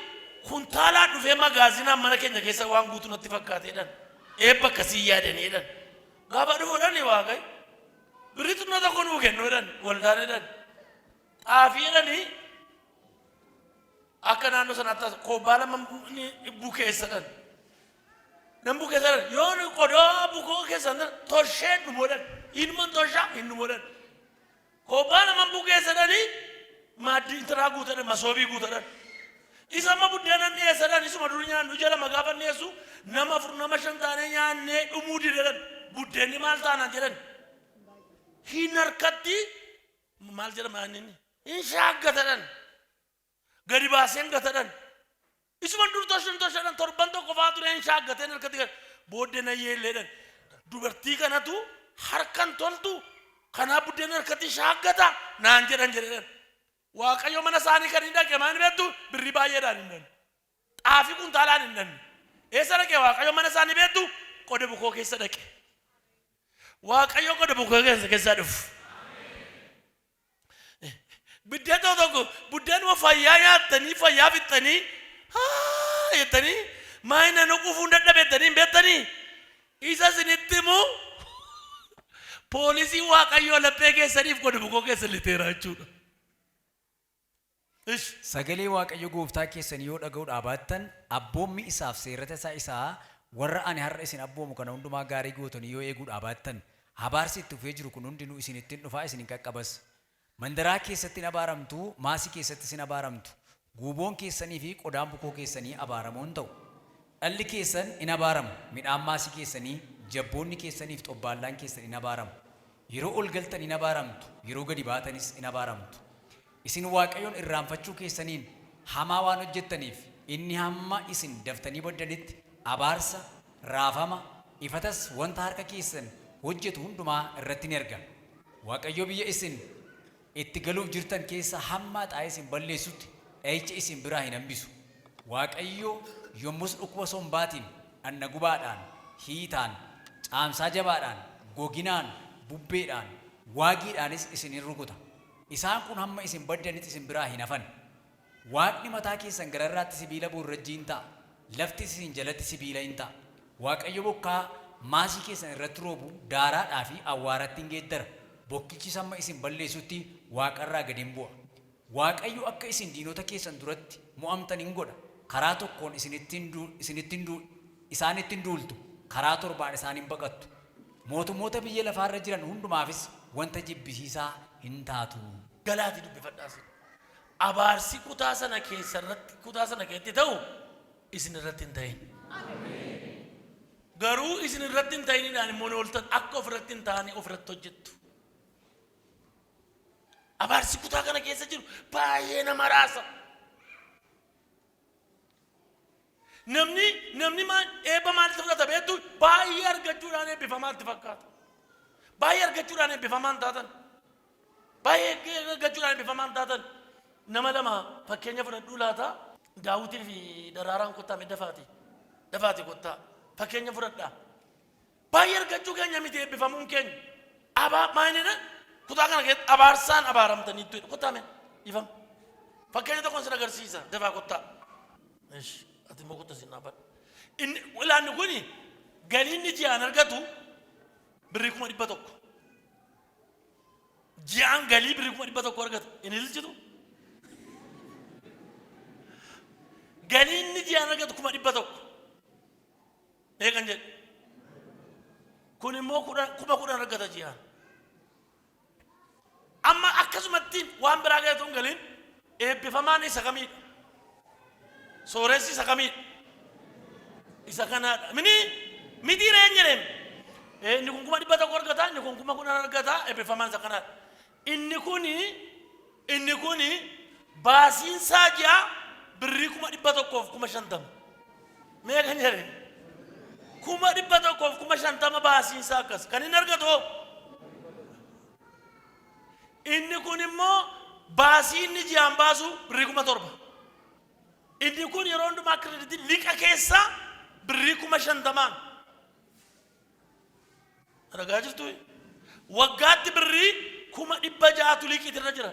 kuntaalaa dhufee magaazinaan mana keenya keessa waan guutuu natti fakkaateedhan eebba akkasii yaadaniidhan gaafa dhufuudhaan Waaqayyo birritu na tokko nuu kennuudhaan waldaaneedhaan xaafii jedhanii akka naannoo sanaatti kobbaa lama bukeessadhan nan bukeessadhan yoon qodaa bukoo keessan toshee dhumoodhan ilman toshaa hin dhumoodhan kobbaa lama bukeessadhanii maaddii intiraa guutadhan masoobii guutadhan isa amma buddeenan dhiyeessadhan isuma dur nyaannu jala magaafa dhiyeessu nama 4 nama 5 taanee nyaannee dhumuu didedhan buddeenni maal taanaan jedhan hin harkatti maal jedhama inni hin shaaggatadhan gadi baaseen gatadhan isuma dur toshadhan torban tokko faa ture hin shaaggateen harkatti booddee na yeelleedhan dubartii kanatu harkan toltu kanaa buddeen harkatti shaaggata naan jedhan Waaqayyo mana isaanii kan hin dhaqe maal beektu birrii baay'eedhaan hin dhanne xaafii kuntaalaan hin dhanne eessa dhaqe Waaqayyo mana isaanii beektu qoda bukoo keessa dhaqe Waaqayyo qoda bukoo keessa dhufu biddeen tokko buddeenuma fayyaa nyaattanii fayyaa fixxanii jettanii maayina nu qufuun dadhabeettanii hin beektanii isa isinitti immoo poolisii Waaqayyoo laphee keessaniif qoda bukoo keessa liteera jechuudha. Sagalee Waaqayyo gooftaa keessanii yoo dhaga'uu dhaabattan abboommi isaaf seerrata isaa warra ani har'a isin abboomu kana hundumaa gaarii gootanii yoo eeguu dhaabattan abaarsi itti dhufee jiru kun hundinuu isin ittiin dhufaa isin qaqqabas mandaraa keessatti hin abaaramtu maasii keessatti isin abaaramtu guuboon keessanii fi qodaan bukoo keessanii abaaramoon ta'u dhalli keessan in abaaramu midhaan maasii keessanii jabboonni keessaniif xobbaallaan keessan in abaaramu yeroo ol galtan in abaaramtu yeroo gadi baatanis in abaaramtu isin Waaqayyoon irraanfachuu keessaniin hamaa waan hojjettaniif inni hamma isin daftanii boddanitti abaarsa raafama ifatas wanta harka keessan hojjetu hundumaa irratti ni erga Waaqayyo biyya isin itti galuuf jirtan keessa hamma xaa'ee isin balleessutti dha'icha isin biraa hin hambisu Waaqayyo yommus dhukkuba sombaatiin anna gubaadhaan hiitaan caamsaa jabaadhaan goginaan bubbeedhaan waagiidhaanis isin hin rukuta isaan kun hamma isin baddanitti isin biraa hin hafan waaqni mataa keessan gararraatti sibiila boorrajjiin ta'a lafti isin jalatti sibiila hin ta'a Waaqayyo bokkaa maasii keessan irratti roobu daaraadhaa fi awwaaratti hin geeddara bokkichi hamma isin balleessutti waaqarraa gadi hin bu'a Waaqayyo akka isin diinota keessan duratti mo'amtan hin godha karaa tokkoon isaanittiin duultu karaa torbaan isaan hin baqattu mootummoota biyya lafaarra jiran hundumaafis wanta jibbisiisaa hin taatu galaati dubbifadhaas abaarsi kutaa sana keessatti ta'u isin irratti hin ta'in garuu isin irratti hin ta'inidhaan immoo ooltan akka ofirratti hin ta'ani ofirratti hojjettu abaarsi kutaa kana keessa jiru baay'ee nama raasa namni eebba maalitti fudhata beektu baay'ee argachuudhaan eebbifamaatti fakkaata baay'ee argachuudhaan eebbifamaan taatan baay'ee argachuudhaan eebbifamaan taatan nama lama fakkeenya fudhadhuu laata Daawitii fi Daraaraan kottaa dafaati kottaa fakkeenya fudhadhaa baay'ee argachuu keenya miti eebbifamuun keenya maayinina kutaa kana keessatti abaarsaan abaaramtaniitu kottaa mee ifam fakkeenya tokkoon sin agarsiisa dafaa kottaa ati immoo kottaa sin dhaabadha ilaanni kuni galiinni ji'aan argatu birrii 100,000 ji'aan galii birrii 100,000 argata inni ilchitu galiinni ji'aan argatu 100,000 eegan jedhe kun immoo 10,000 argata ji'aan amma akkasumatti waan biraa galeetu hin galiin eebbifamaan isa kamiidha sooressi isa kamiidha isa kanaadha mini miti reenyerem inni kun kuma dhibba tokko argata inni kun kuma kudhan argata eebbifamaan isa kanaa inni kuni baasiin isaa ji'a birrii kuma dhibba tokkoof kuma shantama meeqa nyere kuma dhibba tokkoof kuma shantama baasiin isaa akkas kan inni argatu inni kun immoo baasiin ni ji'aan baasu birrii kuma torba inni kun yeroo hundumaa kreditii liqa keessa birrii kuma shantamaan ragaa jirtu waggaatti birrii kuma dhibba ja'atu liqiitti irra jira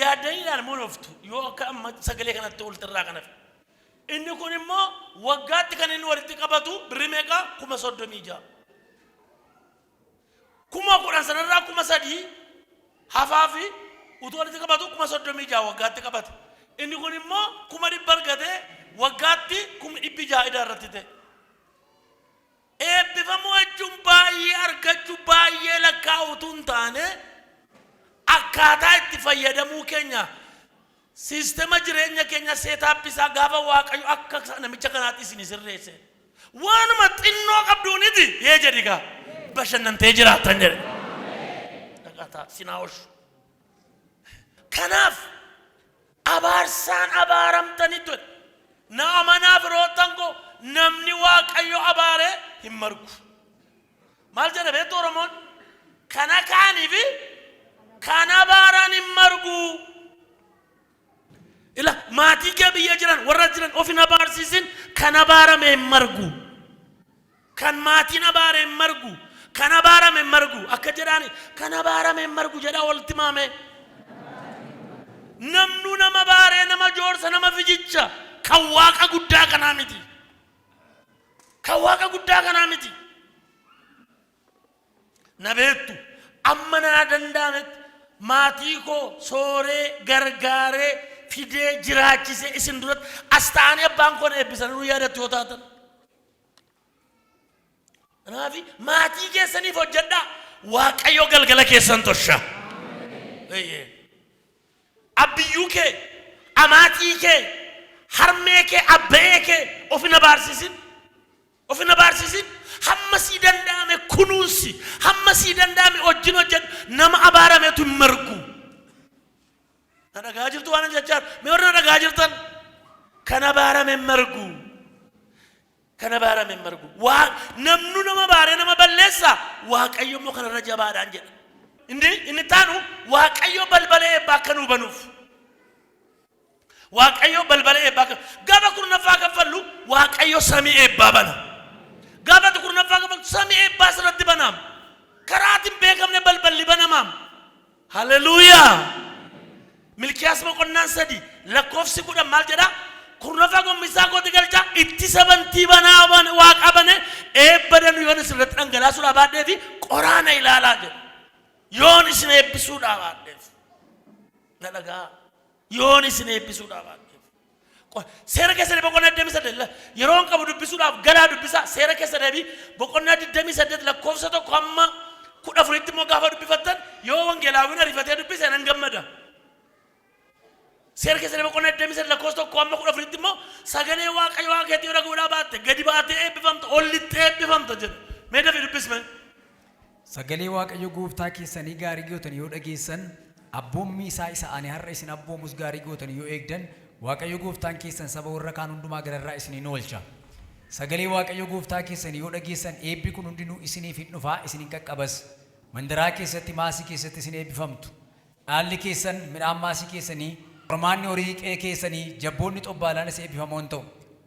yaaddayiidhaan mul'oftu yoo akka amma sagalee kanatti olti irraa kanaaf inni kun immoo waggaatti kan inni walitti qabatu birrii meeqa kuma 36 kuma kudhan sanarraa kuma 3 hafaafi utuu walitti qabatu kuma 36 waggaatti qabate inni kun immoo kuma 100 argatee waggaatti kuma 100 idaarratti ta'e eebbifamuu jechuun baay'ee argachuu baay'ee lakkaa'utu hin taane akkaataa itti fayyadamuu keenya siistema jireenya keenya seetaappisaa gaafa waaqayyo akka namicha kanaatti isin sirreesse waanuma xinnoo qabduuniti yee jedhigaa bashannantee jiraattan jedhe dhaqataa sinaawosh kanaaf abaarsaan abaaramtanitti naamanaaf rootan koo namni waaqayyo abaare hin margu maal jedhe beektu Oromoon kana kaaniifi kana abaaraan hin margu ila maatii kee biyya jiran warra jiran of hin abaarsiisin kan abaarame hin margu kan maatiin abaare hin margu kan abaarame hin margu akka jedhaani kan abaarame hin margu jedha walitti maame namnu nama baaree nama joorsa nama fijicha kan waaqa guddaa kanaa miti kan waaqa guddaa kanaa miti na beektu amma naa danda'ametti maatii koo sooree gargaaree fidee jiraachise isin duratti as ta'anii abbaan koo na eebbisan nu yaadattu yoo taatan kanaafi maatii keessaniif hojjedhaa waaqayyo galgala keessan tosha abbiyyuu kee amaatii kee harmee kee abbee kee of hin abaarsiisin hamma sii danda'ame kunuunsi hamma sii danda'ame wajjin hojjedhu nama abaarametu hin margu na dhagaa jirtu waan jechaan mee warra na dhagaa jirtan kan abaarame hin margu kan abaarame hin margu namnu nama baaree nama balleessa waaqayyo immoo kanarra jabaadhaan jedha inni taanu waaqayyo balbala eebbaa akka nuu banuuf waaqayyo balbala eebbaa akka gaafa kurnaffaa kaffallu waaqayyo samii eebbaa bana gaafa kurnaffaa kaffallu samii eebbaa sirratti banaam karaatiin beekamne balballi banamaam haleluuyaa milkiyaas boqonnaan 3 lakkoofsi 10 maal jedha kurnaffaa gombisaa kooti galcha itti sabantii banaa waaqa bane eebbadan yoon sirratti dhangalaasuudhaa baadhee fi qoraana ilaalaa jedha yoon isin eebbisuudhaa baadheef na dhagaa yoon isin eebbisuudhaa baadheef seera keessa deebii boqonnaa 28 yeroon qabu dubbisuudhaaf galaa dubbisaa seera keessa deebii boqonnaa 28 lakkoofsa 1 hamma 14tti immoo gaafa dubbifattan yoo wangeelaawwiin ariifatee dubbise nan gammada seera keessa deebii boqonnaa 28 lakkoofsa 1 hamma 14tti immoo sagalee waaqayyo waaqa keetii yoo dhaga'uudhaa baatte gadi baatee eebbifamta ollitti eebbifamta jedha mee dafii dubbisme sagalee waaqayyo gooftaa keessanii gaarii gootan yoo dhageessan abboommii isaa isa ani har'a isin abboomus gaarii gootan yoo eegdan waaqayyo gooftaan keessan saba warra kaan hundumaa gararraa isiniin oolcha sagalee waaqayyo gooftaa keessanii yoo dhageessan eebbi kun hundinuu isiniif hin dhufaa isiniin qaqqabas mandaraa keessatti maasii keessatti isin eebbifamtu dhaalli keessan midhaan maasii keessanii qormaanni horii qe'ee keessanii jabboonni xobbaalaanis eebbifamoon ta'u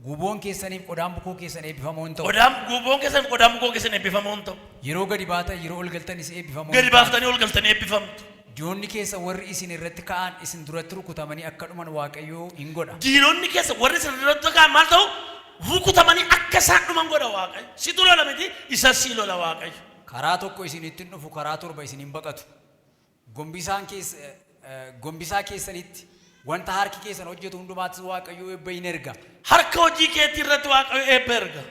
guuboon keessaniif qodaan bukoo keessan eebbifamoon ta'u guuboon keessaniif qodaan bukoo keessan eebbifamoon ta'u yeroo gadi baatan yeroo ol galtanis eebbifamoon gadi baaftanii ol galtanii eebbifamtu diinonni keessa warri isin irratti ka'an isin duratti rukutamanii akka dhuman waaqayyoo hin godha diinonni keessa warri isin irratti ka'an maal ta'u rukutamanii akka isaan dhuman godha waaqayyo situ lola miti isa sii lola waaqayyo karaa tokko isin ittiin dhufu karaa torba isin hin baqatu gombisaa keessanitti wanta harki keessan hojjetu hundumaattis waaqayyo eebba hin erga harka hojii keetii irratti waaqayyo eebba erga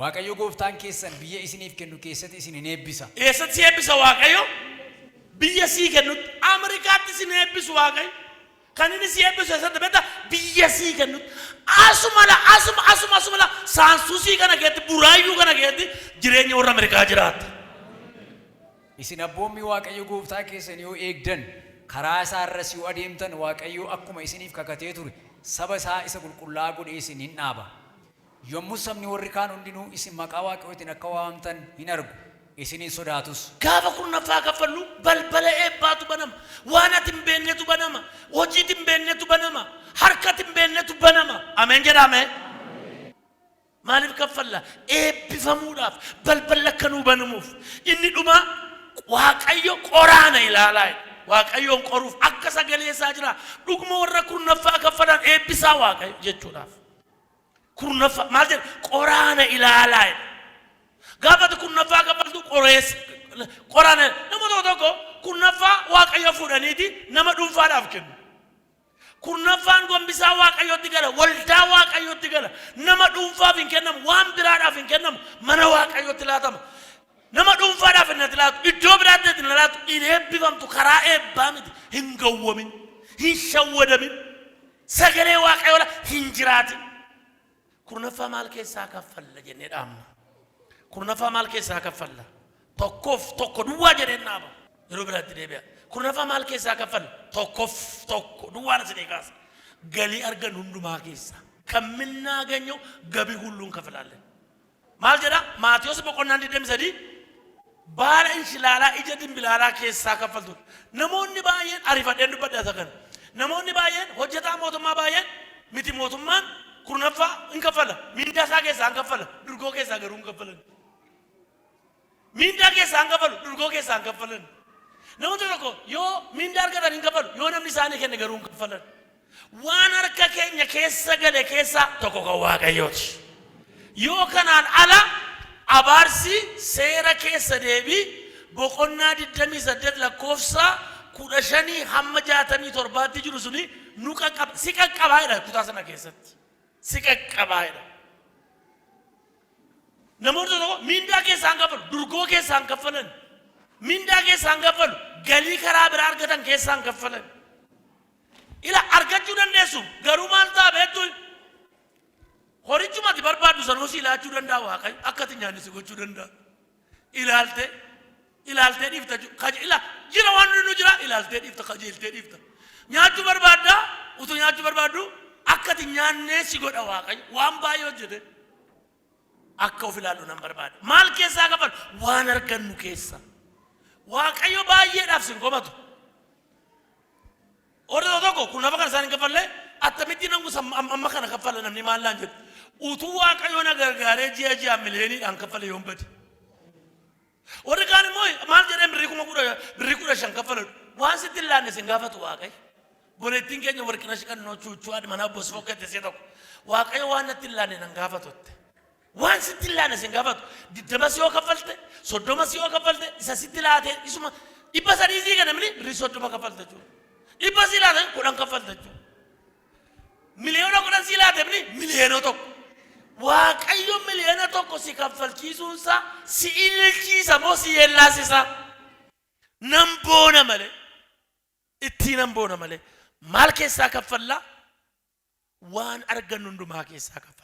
waaqayyo gooftaan keessan biyya isiniif kennu keessatti isin hin eebbisa eessatti si eebbisa waaqayyo biyya sii kennutti Ameerikaatti isin eebbisu waaqayyo kan inni si eebbisu eessatti beektaa biyya sii kennutti asumala saansusii kana keessatti buraayyuu kana keessatti jireenya warra Ameerikaa jiraata. Isin abboommi Waaqayyo gooftaa keessan yoo eegdan karaa isaa irras yoo adeemtan Waaqayyo akkuma isiniif kakatee ture saba isaa isa qulqullaa'aa godhee isin hin dhaaba. Yommuu sabni warri kaan hundinuu isin maqaa Waaqayyootiin akka waamtan hin argu. Isinin sodaatus. Gaafa kurnaffaa kaffallu balbala eebbaatu banama. Waan ati hin beeknetu banama. Hojii ati hin beeknetu banama. Harka ati hin beeknetu banama. Ameen jedhame. Maaliif kaffalla? Eebbifamuudhaaf balbala akka nuu banamuuf. Inni dhuma Waaqayyo qoraana ilaalaa. Waaqayyoon qoruuf akka sagalee isaa jira. Dhuguma warra kurnaffaa kaffalan eebbisaa Waaqayyo jechuudhaaf. Kurnaffaa maal jedha? Qoraana ilaalaa. Gaafa kurnaffaa kaffaltu qoraana nama tokko kurnaffaa Waaqayyo fuudhaniiti nama dhuunfaadhaaf kennu. Kurnaffaan gombisaa Waaqayyootti gala, waldaa Waaqayyootti gala. Nama dhuunfaaf hin kennamu, waan biraadhaaf hin kennamu, mana Waaqayyootti laatama. Nama dhuunfaadhaaf hin laatu, iddoo biraatti hin laatu, hin eebbifamtu karaa eebbaa miti, hin gawwamin, hin shawwadamin, sagalee Waaqayyoo hin jiraatin. Kurnaffaa maal keessaa kaffalla jennee dhaamna. Kurnaffaa maal keessaa kaffalla? Tokko duwwaa jedheen dhaaba. Yeroo biraatti deebi'a. Kurnaffaa maal keessaa kaffalla? Tokko duwwaan isin eegaasa. Galii argan hundumaa keessa. Kan minnaa geenyu gabii hulluun kafalaalle. Maal jedha? Maatiyos boqonnaan 23 baala inshilaalaa ija dimbilaalaa keessaa kaffaltu. Namoonni baay'een ariifadheen dubbadhaasa kana. Namoonni baay'een hojjetaa mootummaa baay'een miti mootummaan kurnaffaa hin kaffala. Mindaa isaa keessaa hin kaffala. Durgoo keessaa garuu hin kaffalan. Mindaa keessaa hin kaffalu. Durgoo keessaa hin kaffalan. Namoota tokko yoo mindaa argatan hin kaffalu. Yoo namni isaanii kenne garuu hin kaffalan. Waan harka keenya keessa gale keessaa tokko kan Waaqayyooti. Yoo kanaan ala abaarsi seera keessa deebii boqonnaa 28 lakkoofsa 15 hamma 67 jiru suni nu qaqqaba. Si qaqqabaadha kutaa sana keessatti. Si qaqqabaadha. Namoota tokko mindaa keessaa hin kaffalu. Durgoo keessaa hin kaffalan. Mindaa keessaa hin kaffalu. Galii karaa biraa argatan keessaa hin kaffalan. Ila argachuu dandeessu garuu maal ta'a beektu? Horichumatti barbaaddu sanuu si ilaachuu danda'a Waaqayyo akka ati nyaanni si gochuu danda'a. Ilaaltee dhiifta jira waan nu jira ilaaltee dhiifta qajeeltee dhiifta. Nyaachuu barbaadda utuu nyaachuu barbaaddu akka ati nyaannee si godha Waaqayyo waan baay'ee hojjete. Akka of ilaallu nan barbaada. Maal keessaa kaffalu? Waan argannu keessa. Waaqayyo baay'eedhaaf sin komatu. Orda tokko kun nafa kana isaan hin kaffalle attamitti nangus amma kana kaffala namni maal laan jedhu. Utuu Waaqayyo na gargaaree ji'a miliyooniidhaan kaffale yoon bade. Warri kaan immoo maal jedheen birrii 15 kaffalu. Waan sitti hin laanne sin gaafatu Waaqayyo. Boleettiin keenya warqina shiqannoo chuuchuu haadha manaa boos fokkatti see tokko. Waaqayyo waan natti hin laanne nan gaafatutte. Waan sitti hin laanne sin gaafatu. 20 yoo kaffalte 30 yoo kaffalte isa sitti laatee isuma 300 sii ganamni birrii 30 kaffalte jechuudha. 100 laatee 10 kaffalte jechuudha. Miliyoona 10 sii laatee miliyoona tokko. Waaqayyo miliyoona tokko si kaffalchiisuunsa si ililchiisa moo si yeellaasisa? Nan boona malee. Itti nan boona malee. Maal keessaa kaffalla? Waan argannu hundumaa keessaa kaffalla.